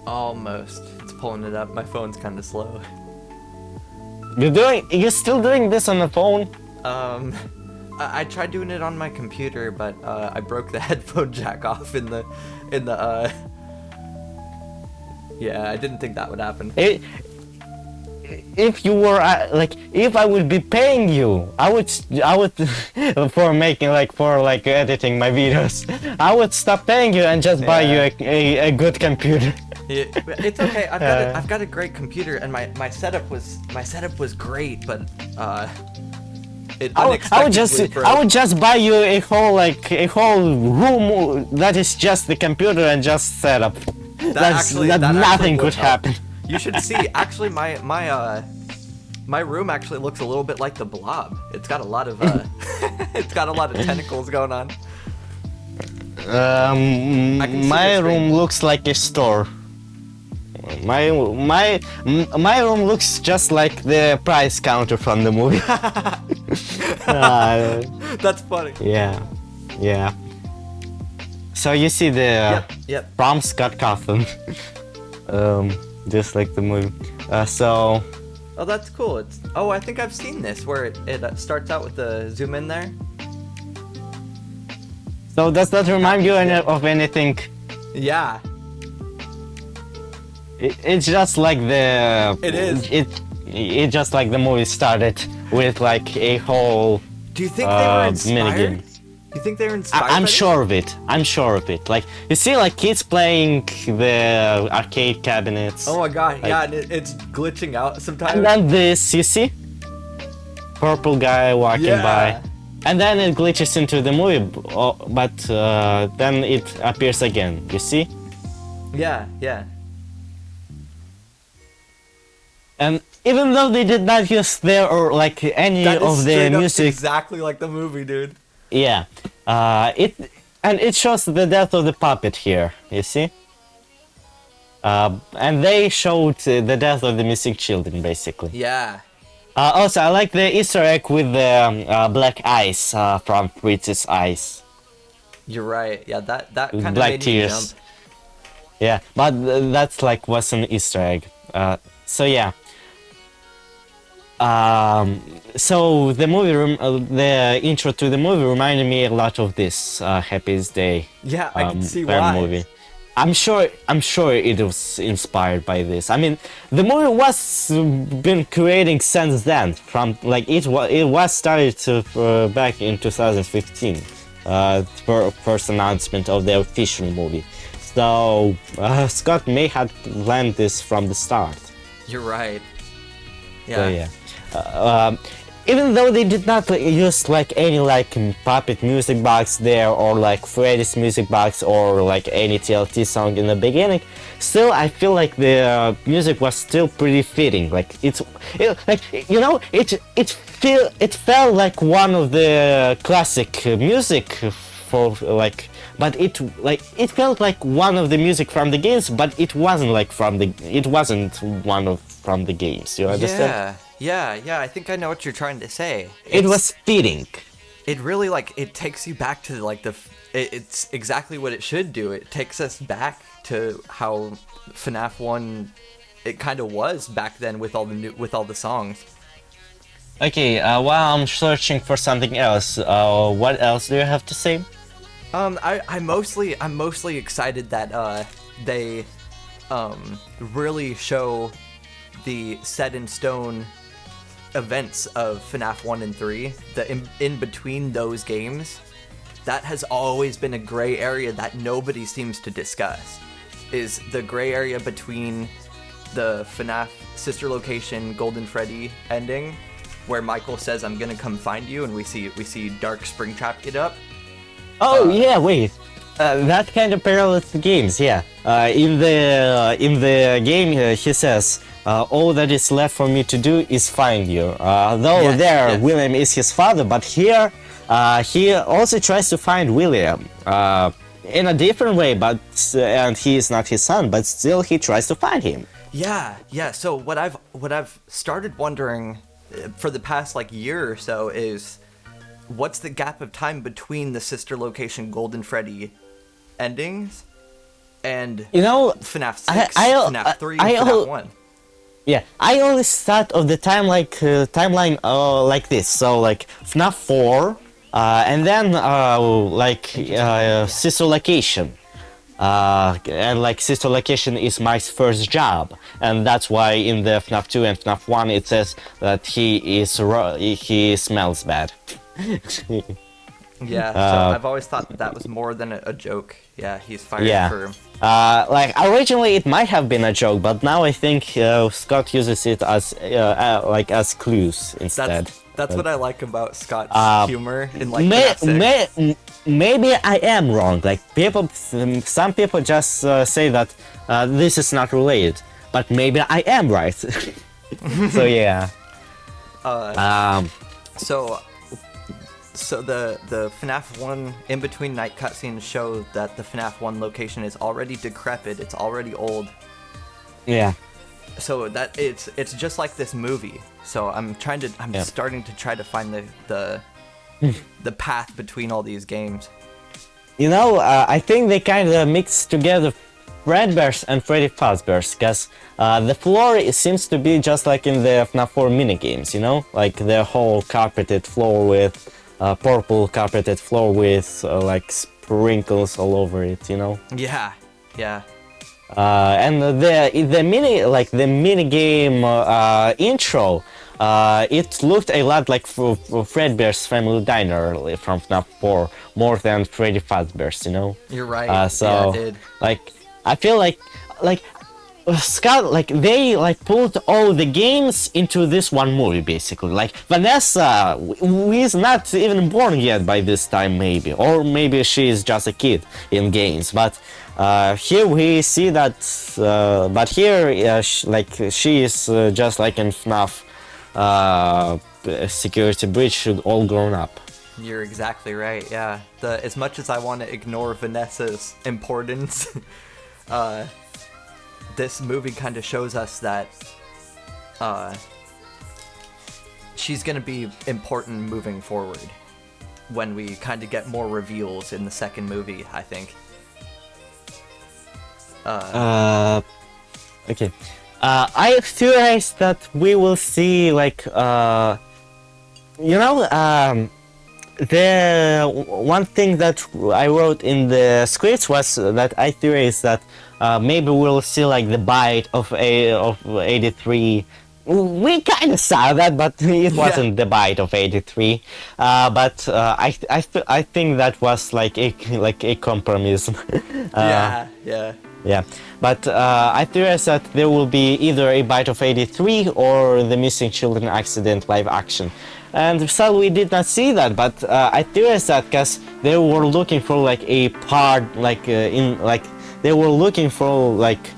Almost. It's pulling it up. My phone's kind of slow. You're still doing this on the phone? I tried doing it on my computer, but I broke the headphone jack off in the. Yeah, I didn't think that would happen. If you were if I would be paying you, I would for editing my videos, I would stop paying you and just buy you a good computer. Yeah, it's okay. I've got a great computer, and my setup was great, but unexpectedly broke. I would just buy you a whole room that is just the computer and just set up. That nothing could happen. You should see. Actually, my room actually looks a little bit like the Blob. It's got a lot of it's got a lot of tentacles going on. My room looks like a store. My room looks just like the price counter from the movie. That's funny. Yeah. So you see the Yep. from Scott Cawthon, just like the movie. So. Oh, that's cool. I think I've seen this where it starts out with the zoom in there. So does that remind you of anything? Yeah. It's just like the. It is. It just like the movie started with like a whole. Do you think they were inspired? Minigame. You think they were inspired? I'm sure of it. I'm sure of it. Like you see, like kids playing the arcade cabinets. Oh my god! Like, yeah, and it's glitching out sometimes. And then this, you see, purple guy walking by, and then it glitches into the movie, but then it appears again. You see? Yeah. And even though they did not use their or like any of the music, exactly like the movie, dude. Yeah, it shows the death of the puppet here. You see, and they showed the death of the missing children, basically. Yeah. Also, I like the Easter egg with the black eyes from Fritz's eyes. You're right. Yeah, that kind of Black made tears. me jump. Yeah, but that's like was an Easter egg. So yeah. So the movie, the intro to the movie reminded me a lot of this Happiest Day. Yeah, I can see why. Movie. I'm sure it was inspired by this. I mean, the movie was been creating since then. From like it was started to, back in 2015. First announcement of the official movie. So Scott may have planned this from the start. You're right. Yeah. So, yeah. Even though they did not use like any like puppet music box there or like Freddy's music box or like any TLT song in the beginning, still I feel like the music was still pretty fitting. Like it felt like one of the classic music for like, but it felt like one of the music from the games, but it wasn't like from the games. You understand? Yeah, I think I know what you're trying to say. It was fitting. It really it takes you back to like it's exactly what it should do. It takes us back to how FNAF 1 it kind of was back then with all the songs. Okay, while I'm searching for something else, what else do you have to say? I'm mostly excited that they really show the set in stone events of FNAF 1 and 3, the in between those games. That has always been a gray area that nobody seems to discuss, is the gray area between the FNAF sister location Golden Freddy ending, where Michael says, "I'm gonna come find you," and we see Dark Springtrap get up. Oh yeah, wait. That kind of parallels the games, yeah. In the game, he says, "All that is left for me to do is find you." Yes. William is his father, but here, he also tries to find William in a different way. And he is not his son, but still he tries to find him. Yeah. So what I've started wondering for the past like year or so is, what's the gap of time between the sister location Golden Freddy endings and FNAF 6, FNAF 3, FNAF 1? Yeah, I always thought of the timeline like this. So like FNAF 4, and then sister location. And like sister location is Mike's first job, and that's why in the FNAF 2 and FNAF 1 it says that he smells bad. Yeah, so I've always thought that was more than a joke. Yeah, he's fired for... Like originally it might have been a joke, but now I think Scott uses it as like as clues instead. That's what I like about Scott's humor in like maybe I am wrong. Like some people just say that this is not related, but maybe I am right. So yeah. So the FNAF 1 in between night cutscenes show that the FNAF 1 location is already decrepit. It's already old. Yeah. So that it's just like this movie. So I'm starting to try to find the path between all these games. You know, I think they kind of mixed together Fredbear's and Freddy Fazbear's, because the floor seems to be just like in the FNAF 4 minigames, you know? Like the whole carpeted floor with purple carpeted floor with like sprinkles all over it, you know? Yeah, yeah. And the mini game intro, it looked a lot like Fredbear's Family Diner from FNAF 4, more than Freddy Fazbear's, you know? You're right. So yeah, it did. like I feel like Scott, like they like pulled all the games into this one movie basically. Like Vanessa, who is not even born yet by this time, maybe, or maybe she is just a kid in games. But here we see that, but here, she is just like in FNAF Security Breach, all grown up. You're exactly right. Yeah. As much as I want to ignore Vanessa's importance, this movie kind of shows us that she's going to be important moving forward when we kind of get more reveals in the second movie, I think. Okay. I theorize that we will see, like, the one thing that I wrote in the scripts was that I theorize that maybe we'll see like the bite of 83. We kind of saw that, but it wasn't the bite of 83. But I think that was like a compromise. Yeah, but I theorize that there will be either a bite of 83 or the Missing Children accident live action. And sadly we did not see that, but I theorize that because they were looking for like a part, they were looking for like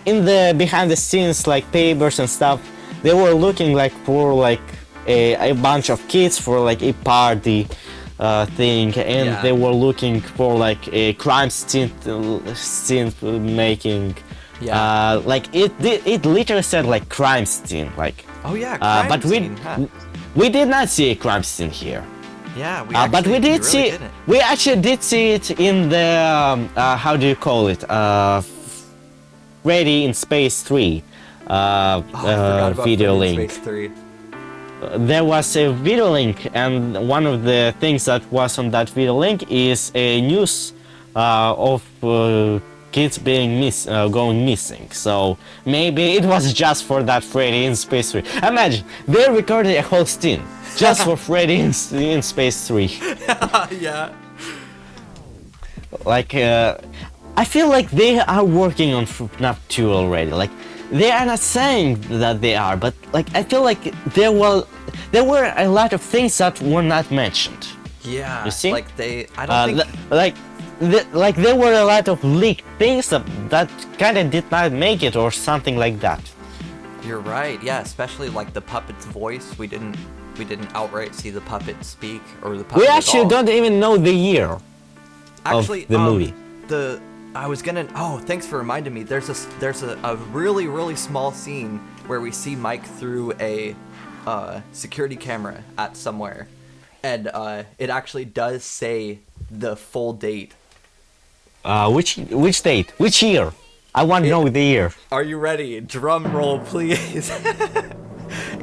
in the behind the scenes like papers and stuff. They were looking like for like a bunch of kids for like a party thing, and they were looking for like a crime scene making. Like it literally said like crime scene, like. Oh yeah, crime but scene, we did not see a crime scene here. Yeah, but we did see. We actually did see it in the how do you call it? Freddy in Space 3 video link. Space 3. There was a video link, and one of the things that was on that video link is a news of kids being going missing. So maybe it was just for that Freddy in Space 3. Imagine they recorded a whole scene just for Freddy in Space 3. Yeah. Like I feel like they are working on FNAF 2 already. Like they are not saying that they are, but like I feel like there were a lot of things that were not mentioned. Yeah. You see? Like I don't think like there were a lot of leaked things that kind of did not make it or something like that. You're right. Yeah, especially like the puppet's voice. We didn't outright see the puppet speak or the puppet. We actually don't even know the year of the movie. Thanks for reminding me. There's a really, really small scene where we see Mike through a security camera at somewhere, and it actually does say the full date. Which date? Which year? I want to know the year. Are you ready? Drum roll, please.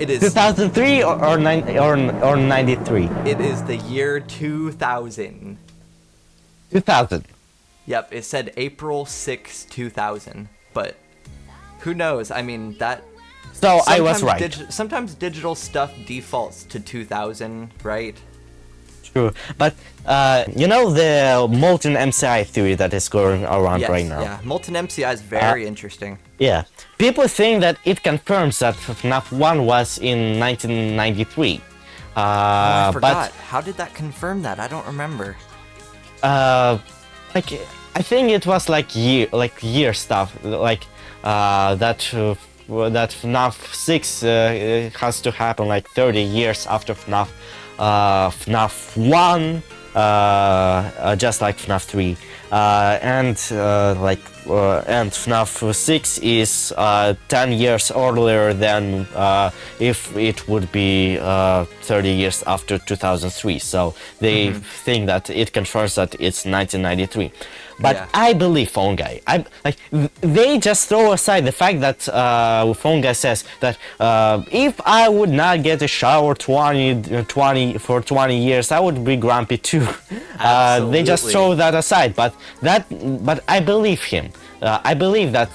It is 2003 or 93. It is the year 2000. 2000. Yep, it said April 6, 2000. But who knows? I mean, that. So I was right. Sometimes digital stuff defaults to 2000, right? True, but you know the molten MCI theory that is going around Yes, right now. yeah. Molten MCI is very interesting. Yeah, people think that it confirms that FNAF 1 was in 1993. I forgot. But How did that confirm that? I don't remember. like I think it was like year stuff, like that FNAF 6 has to happen like 30 years after FNAF 1, just like FNAF 3, and FNAF 6 is 10 years earlier than if it would be 30 years after 2003. So they think that it confirms that it's 1993. But Yeah. I believe Phone Guy. They just throw aside the fact that Phone Guy says that if I would not get a shower 20 for 20 years, I would be grumpy too. They just Absolutely. throw that aside. But I believe him. I believe that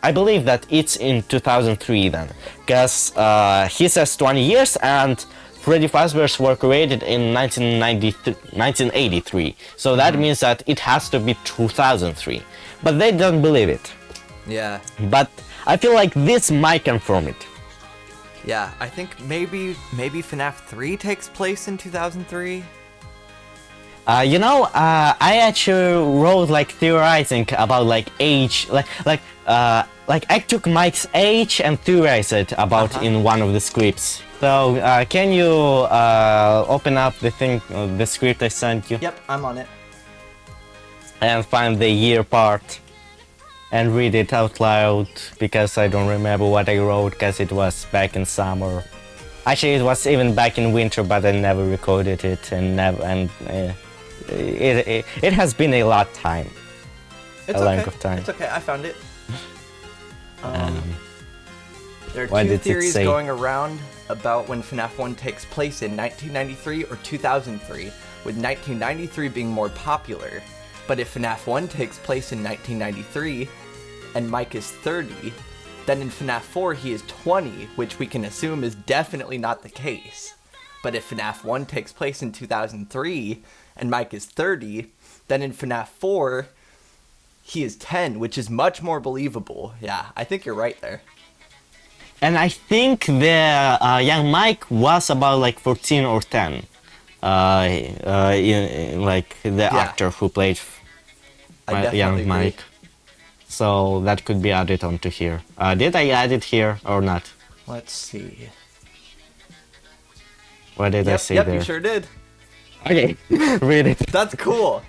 I believe that it's in 2003 then, because he says 20 years and Freddy Fazbear's were created in 1983, so that means that it has to be 2003. But they don't believe it. Yeah. But I feel like this might confirm it. Yeah, I think maybe FNAF 3 takes place in 2003. I actually wrote like theorizing about like age, like I took Mike's age and theorized it about in one of the scripts. So can you open up the thing, the script I sent you, Yep, I'm on it. and find the year part, and read it out loud because I don't remember what I wrote because it was back in summer. Actually, it was even back in winter, but I never recorded it it has been a lot time. It's length okay. of time. It's okay. I found it. There are What two did it theories say? going around about when FNAF 1 takes place in 1993 or 2003, with 1993 being more popular. But if FNAF 1 takes place in 1993 and Mike is 30, then in FNAF 4 he is 20, which we can assume is definitely not the case. But if FNAF 1 takes place in 2003 and Mike is 30, then in FNAF 4 he is 10, which is much more believable. Yeah, I think you're right there. And I think the young Mike was about like 14 or 10. Like the actor who played I definitely young agree. Mike. So that could be added onto here. Did I add it here or not? Let's see. What did I say there? You sure did. Okay, read it. That's cool.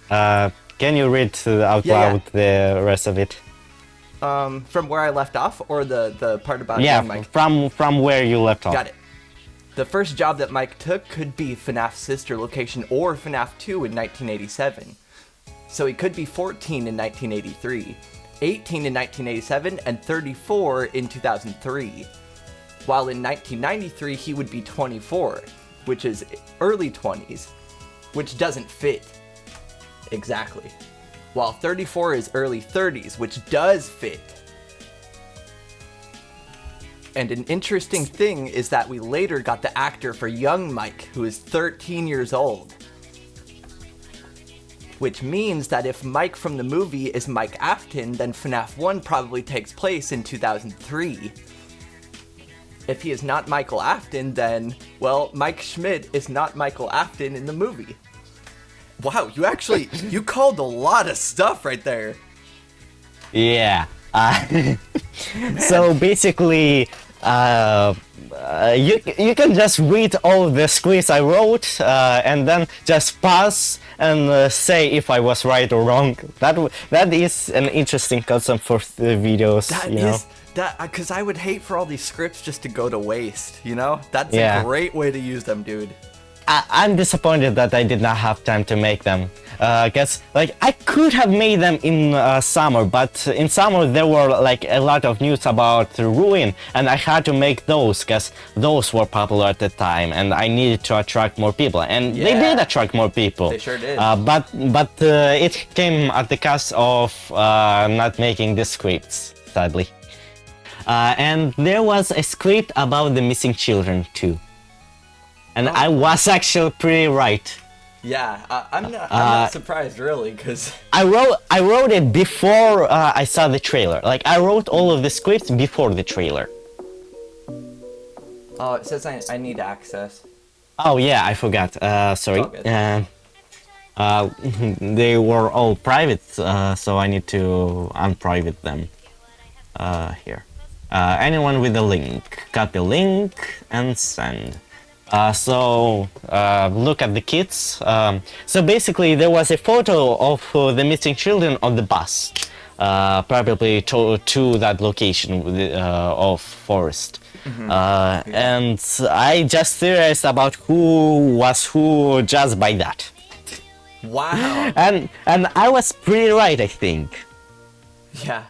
Can you read out loud the rest of it? From where I left off, or the part about Yeah, young Mike? from where you left off. Got it. The first job that Mike took could be FNAF's sister location or FNAF 2 in 1987. So he could be 14 in 1983, 18 in 1987, and 34 in 2003. While in 1993 he would be 24, which is early 20s, which doesn't fit exactly. While 34 is early 30s, which does fit. And an interesting thing is that we later got the actor for young Mike, who is 13 years old. Which means that if Mike from the movie is Mike Afton, then FNAF 1 probably takes place in 2003. If he is not Michael Afton, then, well, Mike Schmidt is not Michael Afton in the movie. Wow, you called a lot of stuff right there. Yeah. So basically, you can just read all the scripts I wrote and then just pause and say if I was right or wrong. That is an interesting concept for the videos. Because I would hate for all these scripts just to go to waste, you know? That's Yeah. a great way to use them, dude. I'm disappointed that I did not have time to make them. Because like I could have made them in summer, but in summer there were like a lot of news about Ruin, and I had to make those because those were popular at the time, and I needed to attract more people, and they did attract more people. They sure did. But it came at the cost of not making the scripts, sadly. And there was a script about the missing children too. And I was actually pretty right. Yeah, I'm not surprised really, because I wrote it before I saw the trailer. Like I wrote all of the scripts before the trailer. oh, it says I need access. Oh yeah, I forgot. Sorry. It's all They were all private, so I need to unprivate them. Here. Anyone with a link, copy link and send. Look at the kids. So basically, there was a photo of the missing children on the bus, probably to that location of forest. And I just theorized about who was who just by that. Wow. And I was pretty right, I think. Yeah.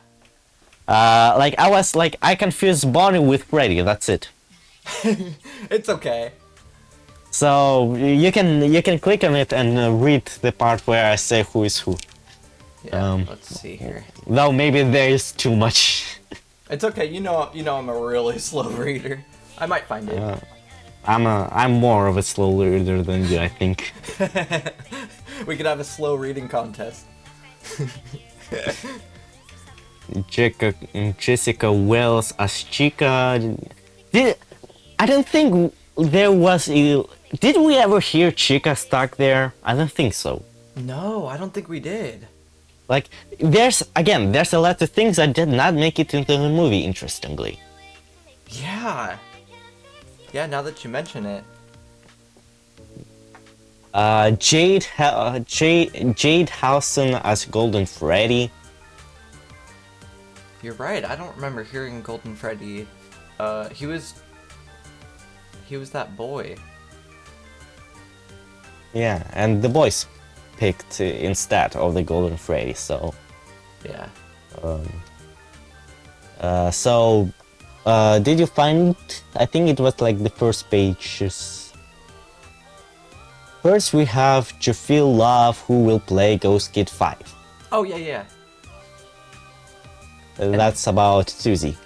I confused Bonnie with Freddy. That's it. It's okay. So you can click on it and read the part where I say who is who. Yeah. Let's see here. Though maybe there is too much. It's okay. You know I'm a really slow reader. I might find it. I'm more of a slow reader than you, I think. We could have a slow reading contest. Jessica Wells as Chica. I don't think there was a... Did we ever hear Chica stuck there? I don't think so. No, I don't think we did. Like, there's a lot of things that did not make it into the movie, interestingly. Yeah. Yeah, now that you mention it. Jade Housen as Golden Freddy. You're right, I don't remember hearing Golden Freddy. He was that boy. Yeah, and the boys picked instead of the Golden Freddy, so... Yeah. Did you find... I think it was like the first pages. First we have To Feel Love, who will play Ghost Kid 5. Oh, yeah. That's about Susie.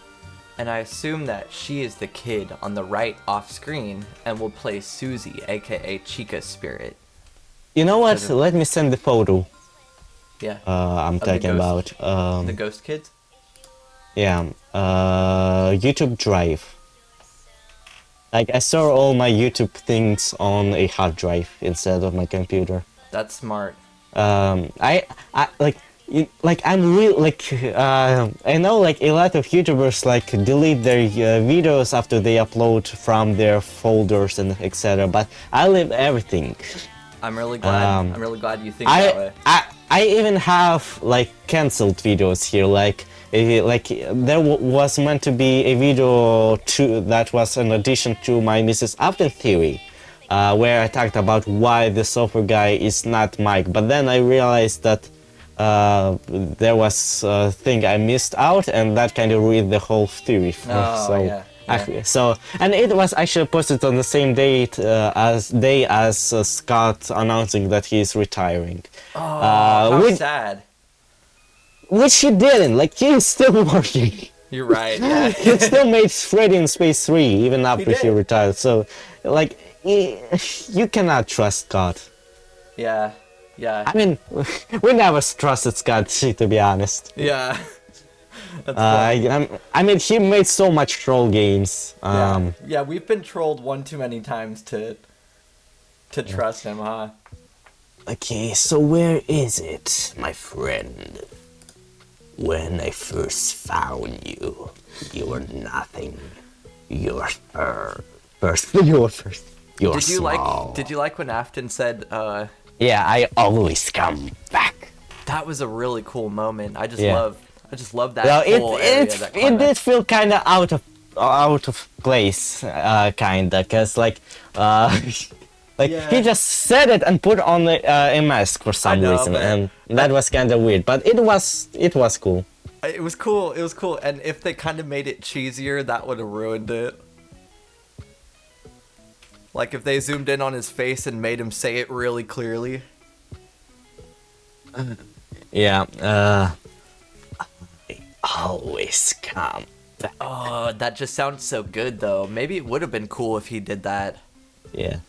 And I assume that she is the kid on the right off screen and will play Susie, aka Chica's spirit. You know what? Let me send the photo. Yeah. I'm talking about. The ghost kids? Yeah. YouTube Drive. Like I store all my YouTube things on a hard drive instead of my computer. That's smart. I'm real I know like a lot of YouTubers like delete their videos after they upload from their folders and etc. But I leave everything. I'm really glad. I'm really glad you think that way. I even have like cancelled videos here. Like there was meant to be a video that was an addition to my Mrs. Upton theory. Where I talked about why the software guy is not Mike, but then I realized that there was a thing I missed out, and that kind of ruined the whole theory. And it was actually posted on the same date as Scott announcing that he's retiring. Oh, how sad. Which he didn't. Like he's still working. You're right. Yeah. He still made Freddy in Space 3 even after he retired. So, like, you cannot trust Scott. Yeah. I mean, we never trusted Scott, to be honest. Yeah. I mean, he made so much troll games. Yeah, we've been trolled one too many times to trust him, huh? Okay, so where is it, my friend? When I first found you, you were nothing. You were first. You were first. You were small. Did you like when Afton said, Yeah, I always come back. That was a really cool moment. I just love that whole area. It did feel kind of out of place, kinda, cause like he just said it and put on a mask for some reason, and that was kind of weird. But it was cool. It was cool. And if they kind of made it cheesier, that would have ruined it. Like if they zoomed in on his face and made him say it really clearly. Yeah. I always come Oh, that just sounds so good though. Maybe it would have been cool if he did that. Yeah.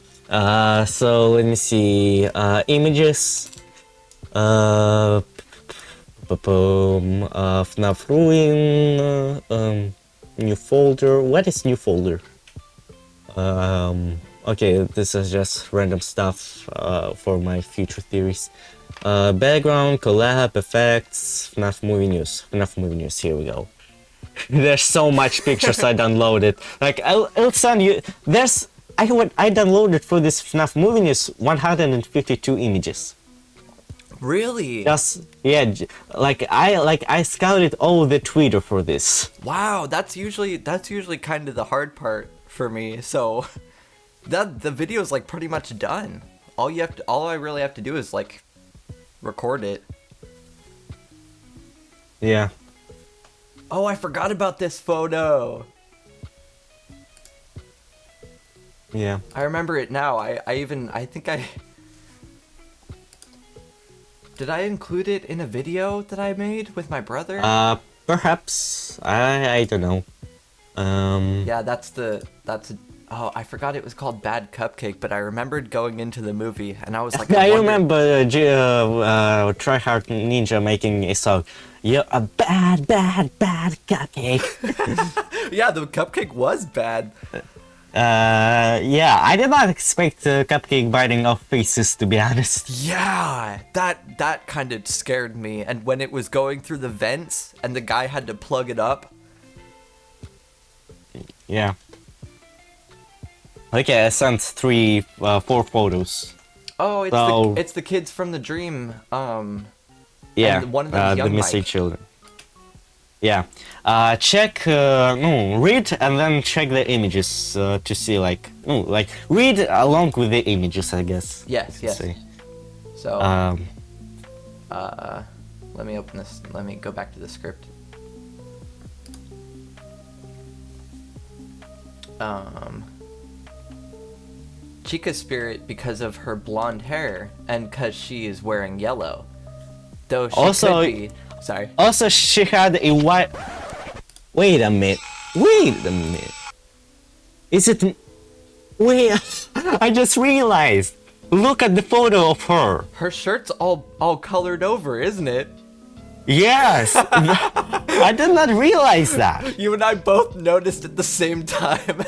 So let me see. Images. Uh, Fnaf Ruin. New folder. What is new folder? Okay, this is just random stuff for my future theories. Background, collab, effects, FNAF movie news. FNAF movie news, here we go. There's so much pictures I downloaded. Like, I'll send you. I downloaded for this FNAF movie news 152 images. Really? Yeah, I scouted all the Twitter for this. Wow, that's usually kind of the hard part for me. So the video is like pretty much done. All I really have to do is like record it. Yeah. Oh, I forgot about this photo. Yeah. I remember it now. Did I include it in a video that I made with my brother? Perhaps. I don't know. Yeah, oh, I forgot it was called Bad Cupcake, but I remembered going into the movie and I was like, I remember Tryhard Ninja making a song. You're a bad cupcake. Yeah, the cupcake was bad. Yeah, I did not expect Cupcake biting off faces, to be honest. Yeah, that kind of scared me. And when it was going through the vents and the guy had to plug it up. Yeah. Okay, I sent 4 photos. Oh, it's the kids from the dream. Yeah, and one of them's young the missing Mike. children. Yeah. Read and then check the images to see read along with the images, I guess. Yes. See. So, let me open this. Let me go back to the script. Chica's spirit because of her blonde hair and because she is wearing yellow. Though she could be... Sorry. Also, she had a white... Wait a minute. Is it... Wait, I just realized. Look at the photo of her. Her shirt's all colored over, isn't it? Yes. I did not realize that. You and I both noticed at the same time.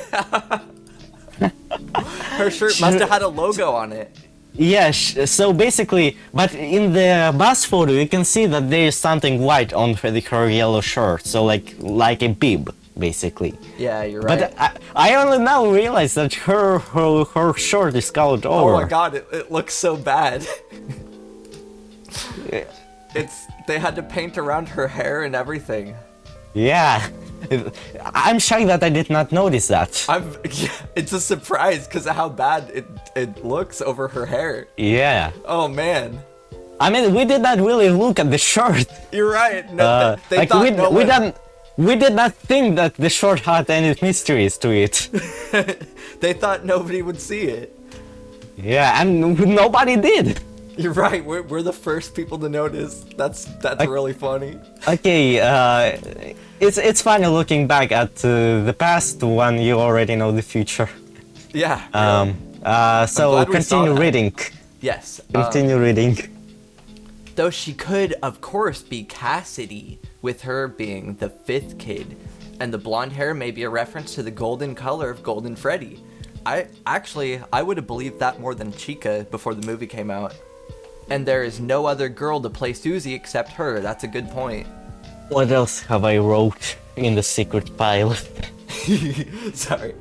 Her shirt must have had a logo on it. Yes, so basically, but in the bus photo you can see that there is something white on her yellow shirt, so like a bib, basically. Yeah, you're right. But I only now realize that her shirt is colored over. Oh my god, it looks so bad. They had to paint around her hair and everything. Yeah. I'm shocked that I did not notice that. It's a surprise because of how bad it looks over her hair. Yeah. Oh man. I mean, we did not really look at the shirt. You're right. No, they thought we did not think that the shirt had any mysteries to it. They thought nobody would see it. Yeah, and nobody did. You're right. We're the first people to notice. That's really funny. Okay, it's funny looking back at the past when you already know the future. Yeah. So continue reading. Yes. Continue reading. Though she could, of course, be Cassidy, with her being the 5th kid, and the blonde hair may be a reference to the golden color of Golden Freddy. I would have believed that more than Chica before the movie came out. And there is no other girl to play Susie except her. That's a good point. What else have I wrote in the secret pile? Sorry.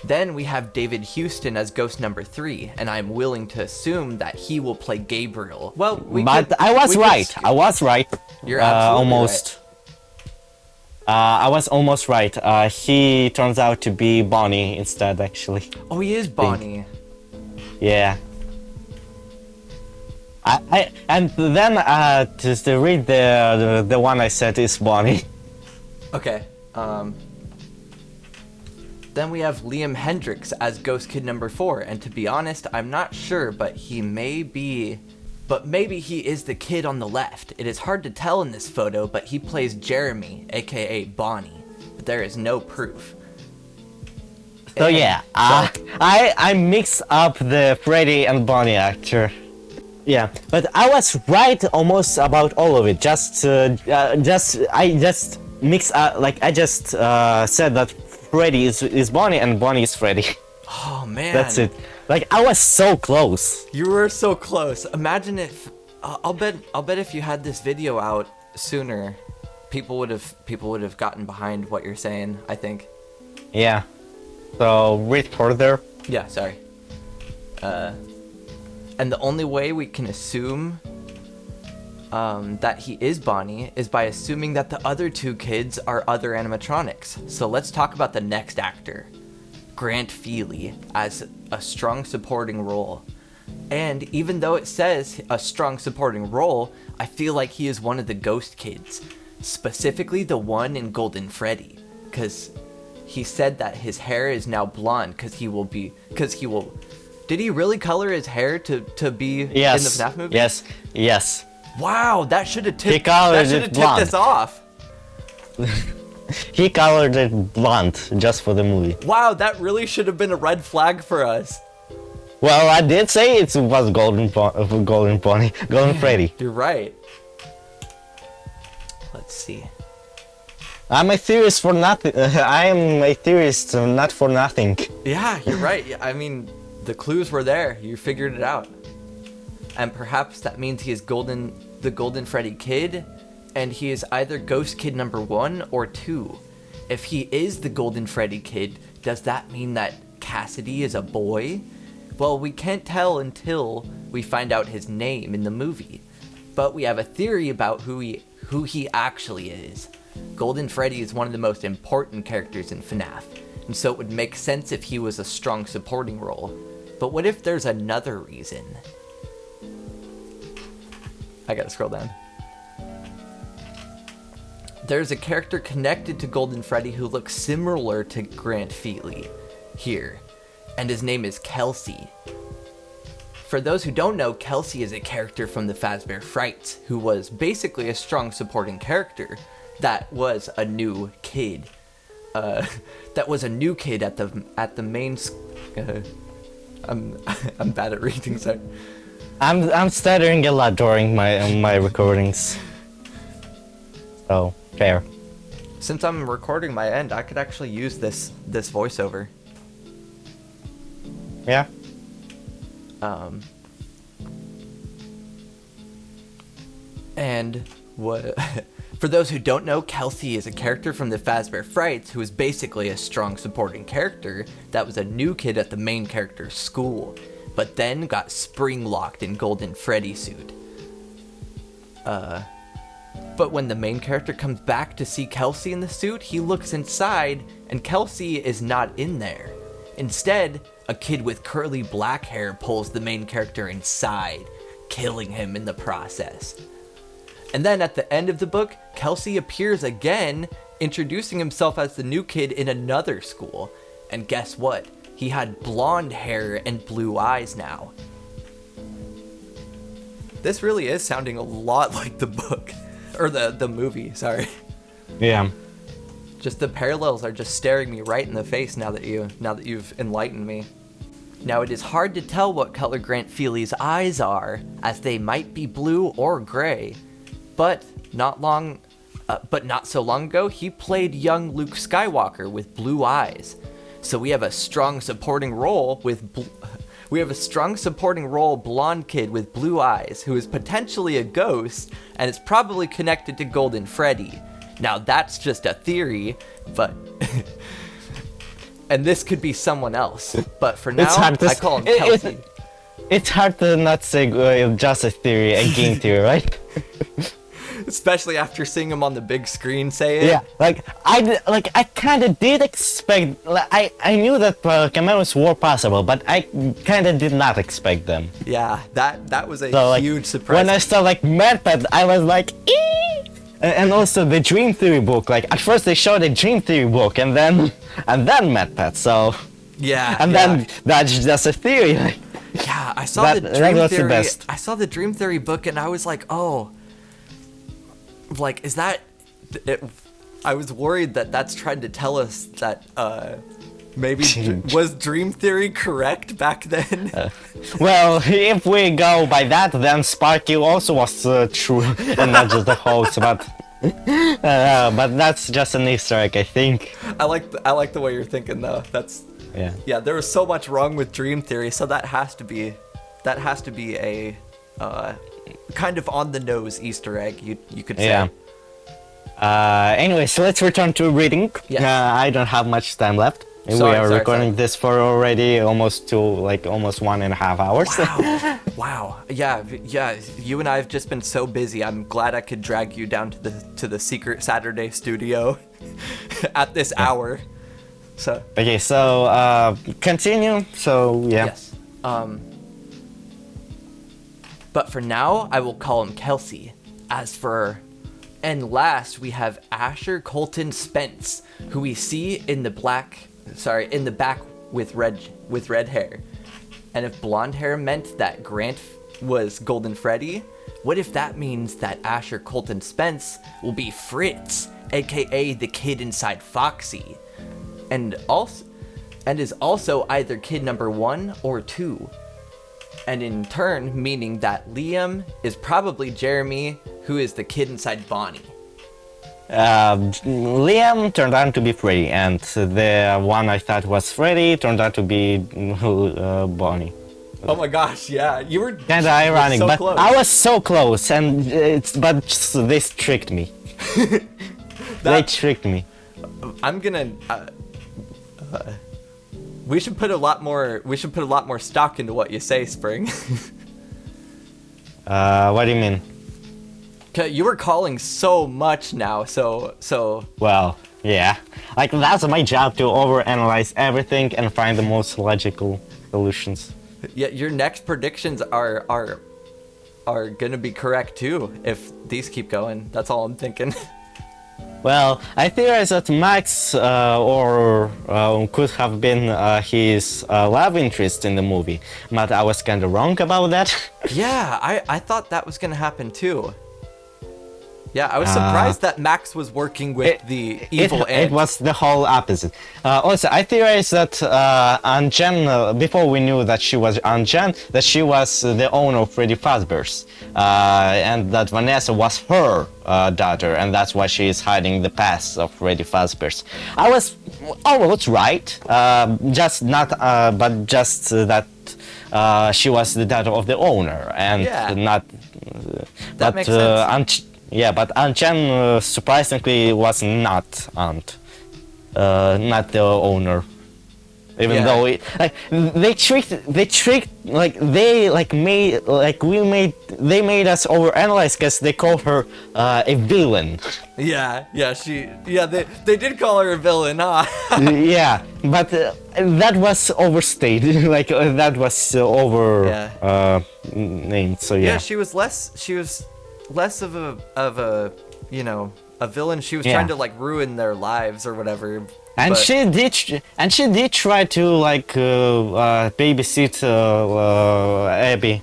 Then we have David Houston as ghost number 3, and I'm willing to assume that he will play Gabriel. Well, I was right. You're absolutely almost. Right. I was almost right. He turns out to be Bonnie instead, actually. Oh, he is Bonnie. Yeah. And then just to read the one I said is Bonnie. Okay. Then we have Liam Hendricks as Ghost Kid number 4, and to be honest, I'm not sure, but he may be But maybe he is the kid on the left. It is hard to tell in this photo, but he plays Jeremy, aka Bonnie. But there is no proof. So yeah, I mix up the Freddy and Bonnie actor. Yeah, but I was right almost about all of it. I just mix like I just said that Freddy is Bonnie and Bonnie is Freddy. Oh man, that's it. Like I was so close. You were so close. Imagine if I'll bet if you had this video out sooner, people would have gotten behind what you're saying, I think. Yeah. So read further. Yeah, sorry. And the only way we can assume that he is Bonnie is by assuming that the other two kids are other animatronics. So let's talk about the next actor, Grant Feely, as a strong supporting role. And even though it says a strong supporting role, I feel like he is one of the ghost kids, specifically the one in Golden Freddy, because he said that his hair is now blonde because he will. Did he really color his hair to be in the FNAF movie? Yes. Wow, that should have tipped tipped us off. He colored it blonde just for the movie. Wow, that really should have been a red flag for us. Well, I did say it was Golden Freddy. You're right. Let's see. I'm a theorist for nothing. I am a theorist, not for nothing. Yeah, you're right. I mean, the clues were there. You figured it out. And perhaps that means he is the Golden Freddy kid, and he is either Ghost Kid number 1 or 2. If he is the Golden Freddy kid, does that mean that Cassidy is a boy? Well, we can't tell until we find out his name in the movie. But we have a theory about who he actually is. Golden Freddy is one of the most important characters in FNAF, and so it would make sense if he was a strong supporting role. But what if there's another reason? I gotta scroll down. There's a character connected to Golden Freddy who looks similar to Grant Feely here, and his name is Kelsey. For those who don't know, Kelsey is a character from the Fazbear Frights, who was basically a strong supporting character that was a new kid. That was a new kid at the main. I'm bad at reading, sorry. I'm stuttering a lot during my recordings. So fair. Since I'm recording my end, I could actually use this voiceover. Yeah. And what? For those who don't know, Kelsey is a character from the Fazbear Frights who is basically a strong supporting character that was a new kid at the main character's school, but then got spring-locked in Golden Freddy suit. But when the main character comes back to see Kelsey in the suit, he looks inside, and Kelsey is not in there. Instead, a kid with curly black hair pulls the main character inside, killing him in the process. And then at the end of the book, Kelsey appears again, introducing himself as the new kid in another school. And guess what? He had blonde hair and blue eyes now. This really is sounding a lot like the book. Or the movie, sorry. Yeah. Just the parallels are just staring me right in the face now that you've enlightened me. Now it is hard to tell what color Grant Feely's eyes are, as they might be blue or gray. But not so long ago, he played young Luke Skywalker with blue eyes. So we have a strong supporting role blonde kid with blue eyes who is potentially a ghost and is probably connected to Golden Freddy. Now that's just a theory, but and this could be someone else. But for now, I call him Kelsey. It's hard to not say just a theory, a game theory, right? Especially after seeing him on the big screen say it. Yeah, I kind of did expect. I knew that cameos were possible, but I kind of did not expect them. Yeah, that was a huge surprise. When I saw MadPat, I was like, eee! And also the Dream Theory book. At first they showed a Dream Theory book, and then MadPat. So yeah, and then that's just a theory. Yeah, I saw That was the Theory. best. I saw the Dream Theory book, and I was like, oh, like, is that? I was worried that that's trying to tell us that maybe was Dream Theory correct back then. Well, if we go by that, then Sparky also was true, and not just the hoax. But that's just an Easter egg, I think. I like the way you're thinking though. That's Yeah. There was so much wrong with Dream Theory, so that has to be a kind of on the nose Easter egg. You could say. Yeah. Anyway, so let's return to reading. Yes. I don't have much time left. We are recording this for already almost 1.5 hours. Wow. Wow. Yeah. You and I have just been so busy. I'm glad I could drag you down to the secret Saturday studio at this hour. So. Okay. So continue. So yeah. Yes. But for now, I will call him Kelsey. And last, we have Asher Colton Spence, who we see in the back with red hair. And if blonde hair meant that Grant was Golden Freddy, what if that means that Asher Colton Spence will be Fritz, aka the kid inside Foxy, and is also either kid number 1 or 2. And in turn, meaning that Liam is probably Jeremy, who is the kid inside Bonnie. Liam turned out to be Freddy, and the one I thought was Freddy turned out to be Bonnie. Oh my gosh, yeah, you were kinda ironic, so but close. I was so close, and this tricked me. They tricked me. I'm gonna. We should put a lot more stock into what you say, Spring. What do you mean? You were calling so much now, so. Well, yeah. Like, that's my job, to overanalyze everything and find the most logical solutions. Yeah, your next predictions are gonna be correct too if these keep going. That's all I'm thinking. Well, I theorize that Max could have been his love interest in the movie, but I was kind of wrong about that. Yeah, I thought that was gonna happen too. Yeah, I was surprised that Max was working with the evil aunt. It was the whole opposite. Also, I theorize that Aunt Jen, before we knew that she was Aunt Jen, that she was the owner of Freddy Fazbear's, and that Vanessa was her daughter, and that's why she is hiding the past of Freddy Fazbear's. I was almost right, just that she was the daughter of the owner, and not. That makes sense. But Aunt Jen surprisingly was not not the owner. Even though they made us overanalyze because they called her a villain. They did call her a villain, huh? Yeah, but that was overstated. That was named. So yeah. Yeah, she was less of a a villain. She was trying to ruin their lives or whatever. And she did try to babysit Abby.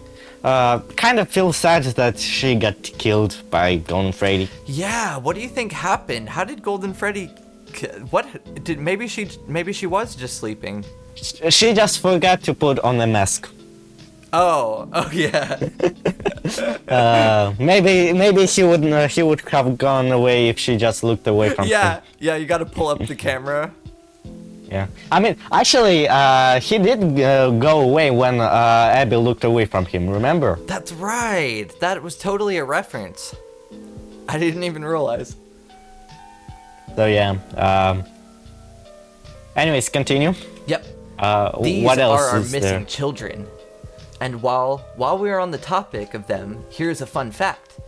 Kind of feel sad that she got killed by Golden Freddy. Yeah, what do you think happened? How did Golden Freddy? Maybe she was just sleeping. She just forgot to put on a mask. Oh yeah. Maybe he would have gone away if she just looked away from him. Yeah, you gotta pull up the camera. Yeah, I mean, actually, he did go away when Abby looked away from him, remember? That's right, that was totally a reference. I didn't even realize. So yeah, anyways, continue. Yep. These what else are our is missing there? children. And while we are on the topic of them, here's a fun fact.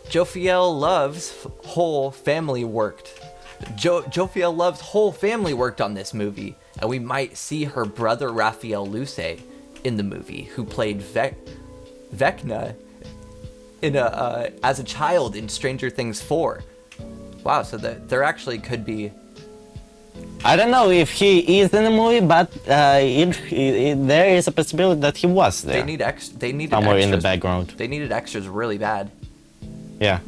Jophiel Love's whole family worked. Jophiel Love's whole family worked on this movie, and we might see her brother Raphael Luce in the movie, who played Vecna as a child in Stranger Things 4. Wow, so there actually could be I don't know if he is in the movie, but there is a possibility that he was there. They needed somewhere extras. in the background. They needed extras really bad. Yeah.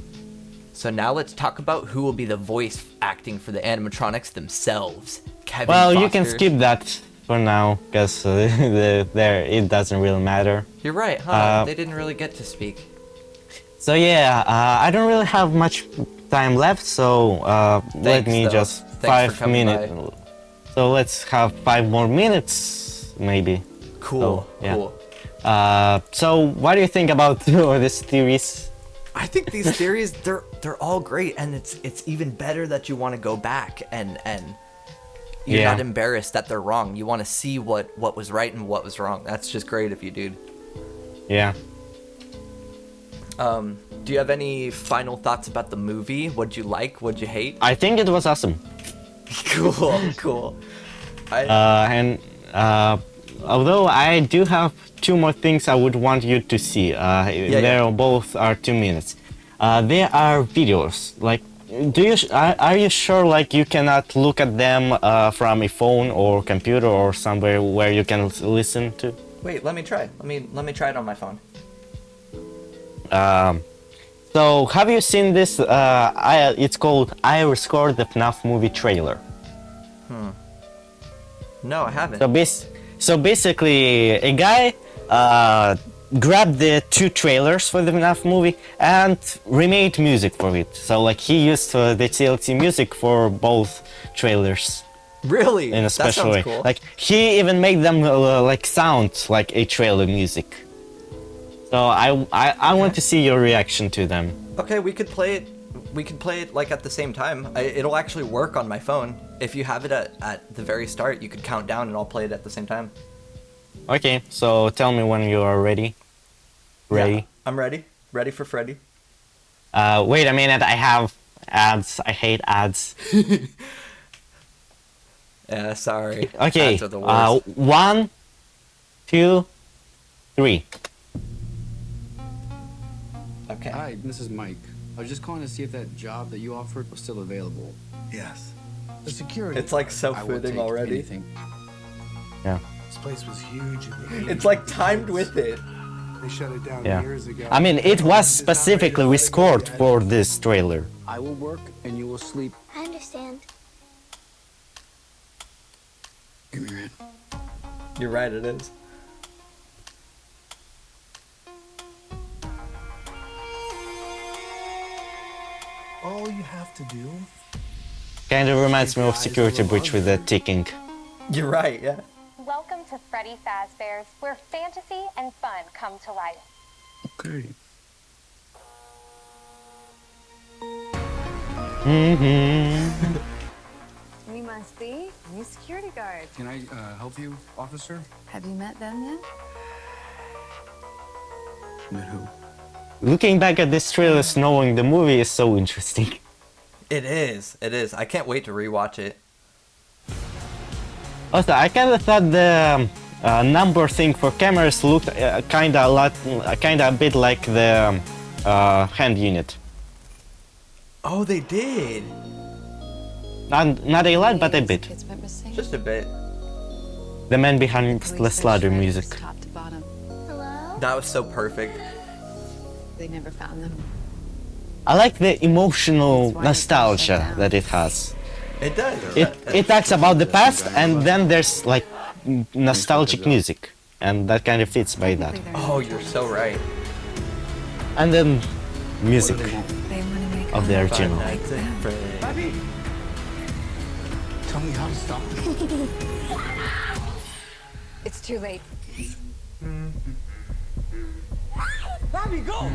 So now let's talk about who will be the voice acting for the animatronics themselves. Kevin Well, Foster. you can skip that for now, because there it doesn't really matter. You're right, huh? They didn't really get to speak. So yeah, I don't really have much time left, so let me though. just Thanks for 5 coming minutes. by. So let's have 5 more minutes, maybe. Cool, So, yeah. cool. So what do you think about this theories? I think these theories, they're all great, and it's even better that you want to go back and you're Yeah. not embarrassed that they're wrong. You want to see what was right and what was wrong. That's just great of you, dude. Yeah. Do you have any final thoughts about the movie? What'd you like? What'd you hate? I think it was awesome. Cool, cool. Although I do have 2 more things I would want you to see. They're both are 2 minutes. There are videos. Like, are you sure like you cannot look at them from a phone or computer or somewhere where you can listen to? Wait, let me try. Let me try it on my phone. So have you seen this? It's called "I Scored the Fnaf movie trailer." No, I haven't. So basically, a guy grabbed the 2 trailers for the FNAF movie and remade music for it. So like he used the TLC music for both trailers Really? in a special way. Cool. Like he even made them like sound like a trailer music. So I want to see your reaction to them. Okay, we could play it. We could play it like at the same time. It'll actually work on my phone. If you have it at the very start, you could count down and I'll play it at the same time. Okay, so tell me when you are ready. Ready? Yeah, I'm ready. Ready for Freddy. Wait a minute, I have ads. I hate ads. Yeah, sorry. Okay, Ads are the worst. 1, 2, 3. Okay. Hi, this is Mike. I was just calling to see if that job that you offered was still available. Yes. The security. It's like so I will fitting take already. anything. Yeah. This place was huge. In the It's like 80s. timed with it. They shut it down Yeah. years ago. I mean, it was specifically rescored for this trailer. I will work and you will sleep. I understand. Give me your hand. You're right, it is. All you have to do. Kind of reminds me of Security Breach with the ticking. You're right, yeah. Welcome to Freddy Fazbear's, where fantasy and fun come to life. Okay. We must be new security guards. Can I help you, officer? Have you met them yet? Met who? Looking back at this trailer, knowing the movie is so interesting. It is. It is. I can't wait to rewatch it. Also, I kind of thought the number thing for cameras looked kind of a bit like the hand unit. Oh, they did. Not a lot, but a bit. Kids went missing. Just a bit. The man behind the Police slaughter searched music. top to bottom. Hello? That was so perfect. They never found them. I like the emotional That's why it's nostalgia shut down. that it has. It does. It talks about the past, and then there's like nostalgic music, and that kind of fits by that. Oh, you're so right. And then music What do they want? They want to make of the up. original. Five Nights at Freddy's. Bobby! Tell me how to stop this. It's too late. Bobby, go!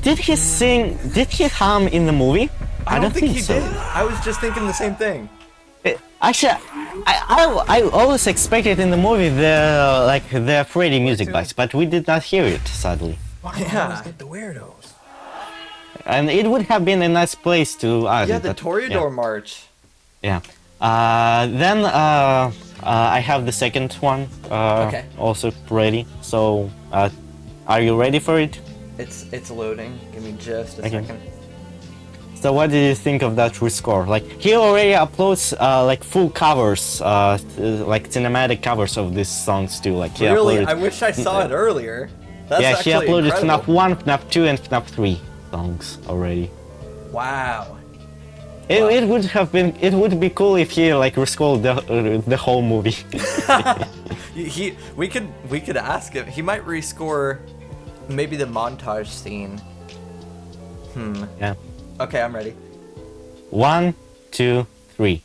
Did he sing? Did he hum in the movie? I don't think he so. did. I was just thinking the same thing. Actually, I always expected in the movie the Freddy music box, but we did not hear it sadly. Yeah. Get the weirdos. And it would have been a nice place to add Yeah, it, the but, Toreador March. Yeah. Then I have the second one Okay. also ready. So are you ready for it? It's loading. Give me just a Okay. second. So what do you think of that rescore? Like he already uploads like full covers, like cinematic covers of these songs too. Like he Really? uploaded, I wish I saw it earlier. That's yeah, he actually uploaded incredible. FNAF 1, FNAF 2, and FNAF 3 songs already. Wow. It would have been, it would be cool if he like rescored the whole movie. We could ask him. He might rescore maybe the montage scene. Yeah. Okay, I'm ready. 1, 2, 3.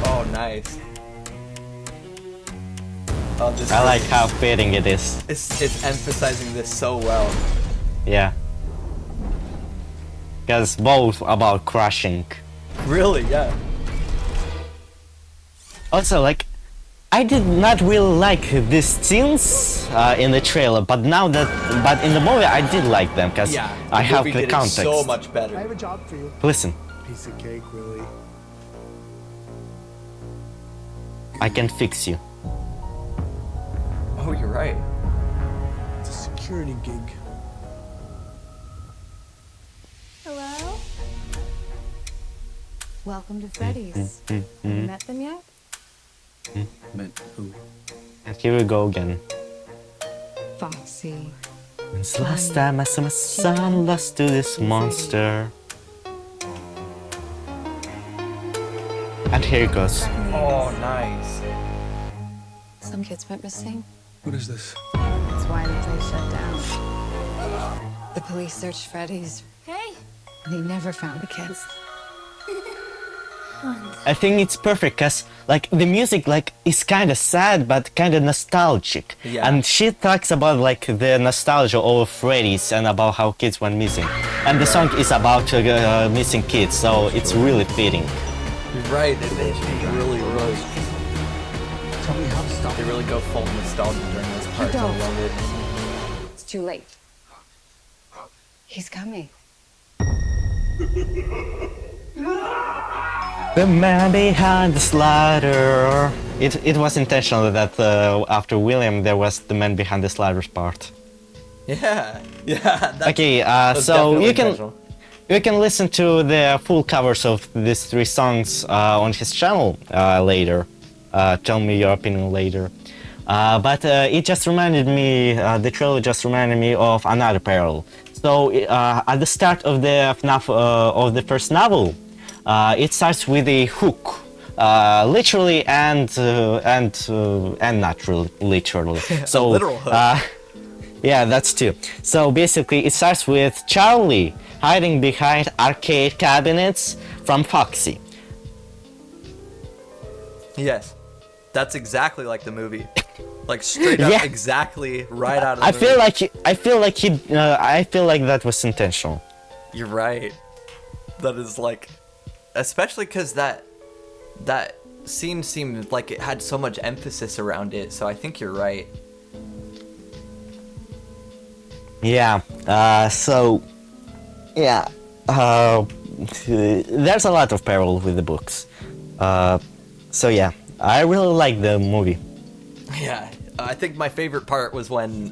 Oh, nice. Oh, this I like really- how fitting it is. It's emphasizing this so well. Yeah. Because both about crushing. Really, yeah. Also, like, I did not really like these scenes in the trailer, but but in the movie I did like them because Yeah. I have movie the did it context. so much I have better. a job for you. Listen, Piece of cake, Willie. I can fix you. Oh, you're right. It's a security gig. Hello? Welcome to Freddy's. Have you met them yet? Meant who? And here we go again. Foxy. When's the last time I saw my son lost to this monster? And here it goes. Oh, nice. Some kids went missing. What is this? That's why the place shut down. The police searched Freddy's. Hey. They never found the kids. I think it's perfect because like the music like is kind of sad but kind of nostalgic. Yeah. And she talks about like the nostalgia of Freddy's and about how kids went missing. And the song is about missing kids, so it's really fitting. You're right. It really. Tell me how to stop. They really go full nostalgia during this part. I don't. love it. It's too late. He's coming. The man behind the slider. It was intentional that after William there was the man behind the sliders part. Yeah. That's, Okay, that's so definitely you can intentional. you can listen to the full covers of these 3 songs on his channel later. Tell me your opinion later. But it just reminded me, the trailer just reminded me of another parallel. So at the start of the FNAF of the first novel, it starts with a hook, literally and not really, literally. So literal hook. yeah, that's too. So basically, it starts with Charlie hiding behind arcade cabinets from Foxy. Yes. That's exactly like the movie. Like straight up Yeah. exactly right out of the I movie. feel like that was intentional. You're right. That is like, especially because that scene seemed like it had so much emphasis around it. So I think you're right. Yeah. So, yeah. There's a lot of parallel with the books. So yeah, I really like the movie. Yeah, I think my favorite part was when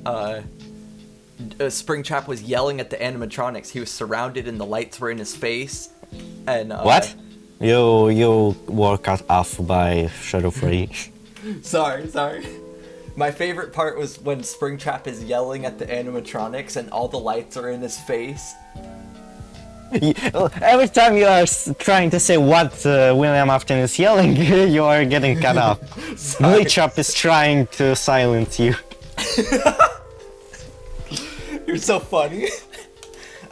Springtrap was yelling at the animatronics. He was surrounded and the lights were in his face. And What? You were cut off by Shadow Freddy. Sorry. My favorite part was when Springtrap is yelling at the animatronics and all the lights are in his face. Every time you are trying to say what William Afton is yelling, you are getting cut off. Sorry. Glitchup is trying to silence you. You're so funny.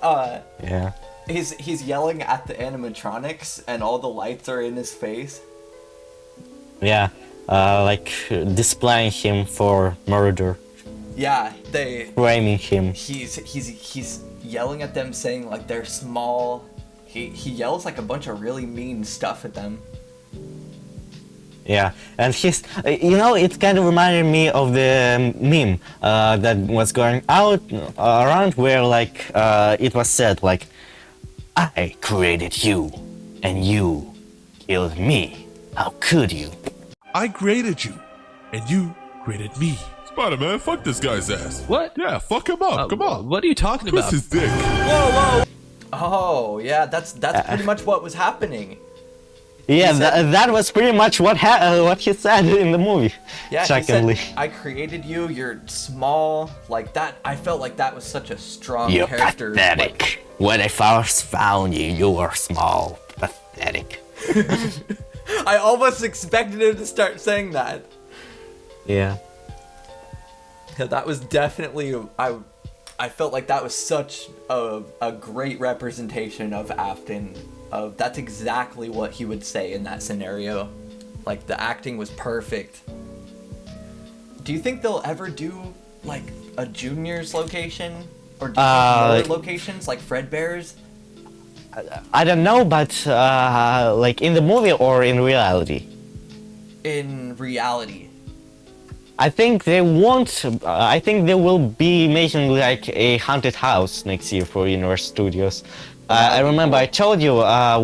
Yeah. He's yelling at the animatronics and all the lights are in his face. Yeah. Like displaying him for murder, Yeah, framing him. he's yelling at them saying like they're small. He yells like a bunch of really mean stuff at them. Yeah, and he's, it kind of reminded me of the meme that was going out around where like it was said like, I created you and you killed me. How could you? I graded you, and you graded me. Spider-Man, fuck this guy's ass. What? Yeah, fuck him up. Come on. What are you talking Twist about? his dick. Oh, yeah, that's pretty much what was happening. Yeah, said- that was pretty much what he said in the movie. Yeah, Shockingly. he said, I created you, you're small, like that. I felt like that was such a strong You're character. pathetic. Like, When I first found you, you were small. Pathetic. I almost expected him to start saying that. Yeah. Yeah, that was definitely, I felt like that was such a great representation of Afton. That's exactly what he would say in that scenario. Like, the acting was perfect. Do you think they'll ever do, like, a juniors location? Or do you think more locations, like Fredbear's? I don't know, but like in the movie or in reality? In reality. I think they won't. I think they will be making like a haunted house next year for Universal Studios. I remember I told you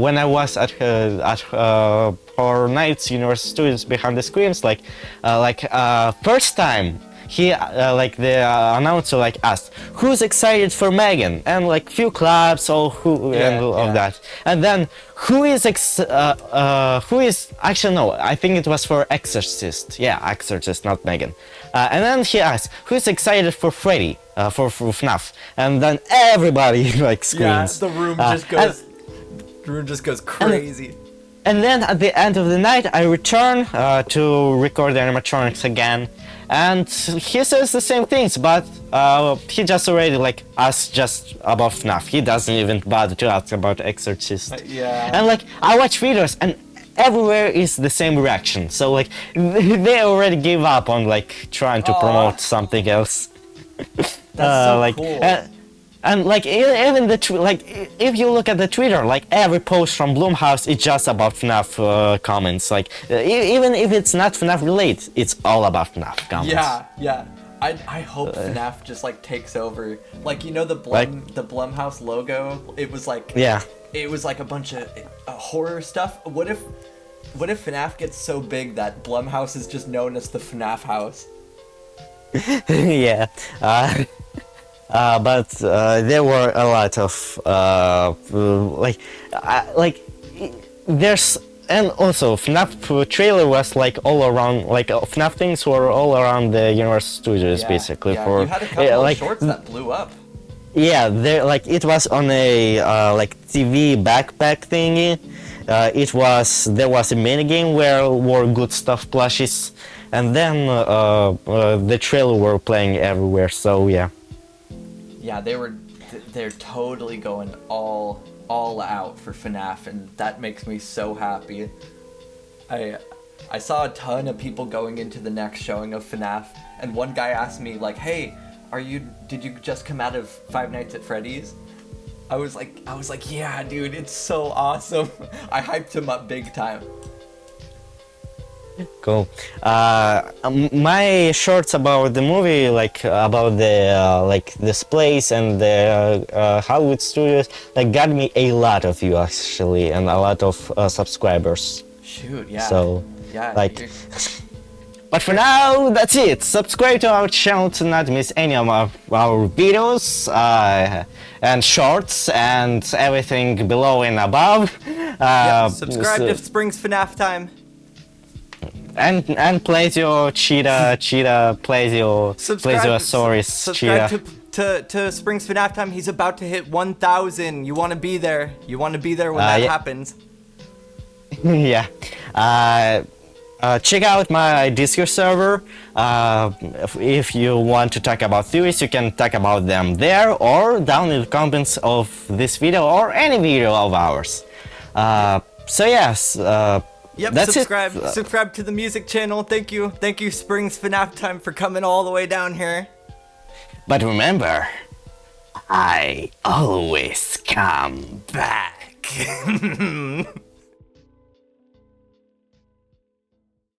when I was at Horror Nights Universal Studios Behind the Screens, like first time he like the announcer like asked who's excited for Megan, and like few claps or of that, and then who is actually no, I think it was for Exorcist, Exorcist, not Megan, and then he asked who's excited for Freddy, for Fnaf, and then everybody like screams. Yeah, the room just goes crazy. And then at the end of the night, I return to record the animatronics again, and he says the same things, but he just already like asks just about FNAF. He doesn't even bother to ask about Exorcist. Yeah. And like I watch videos, and everywhere is the same reaction. So like they already gave up on like trying to promote something else. That's so like, cool. And like even if you look at the Twitter, like every post from Blumhouse is just about FNAF comments. Like even if it's not FNAF related, it's all about FNAF comments. Yeah. I hope FNAF just like takes over. Like, you know, the Blumhouse logo. It was like it was like a bunch of horror stuff. What if FNAF gets so big that Blumhouse is just known as the FNAF house? Yeah. But there were a lot of there's, and also FNAF trailer was like all around, like FNAF things were all around the Universal Studios basically. Yeah. For You had a couple of shorts that blew up. Yeah, there like it was on a like TV backpack thingy. There was a minigame where were good stuff plushies, and then the trailer were playing everywhere. So yeah. Yeah, they're totally going all out for FNAF, and that makes me so happy. I saw a ton of people going into the next showing of FNAF, and one guy asked me like, "Hey, did you just come out of Five Nights at Freddy's?" I was like, "Yeah, dude, it's so awesome." I hyped him up big time. Cool. My shorts about the movie, like about the like this place and the Hollywood studios, like got me a lot of views actually, and a lot of subscribers. Shoot, yeah. So, yeah, like. But for now, that's it. Subscribe to our channel to not miss any of our videos and shorts and everything below and above. Subscribe to Spring's FNAF time. And Plazio Cheetah Plesiosaurus Cheetah. Subscribe to Spring's FNAF time. He's about to hit 1,000. You want to be there. You want to be there when that happens. Yeah. Check out my Discord server. If you want to talk about theories, you can talk about them there or down in the comments of this video or any video of ours. So yes. Yep, that's subscribe. it. Subscribe to the music channel. Thank you, Spring's FNAF time, for coming all the way down here. But remember, I always come back.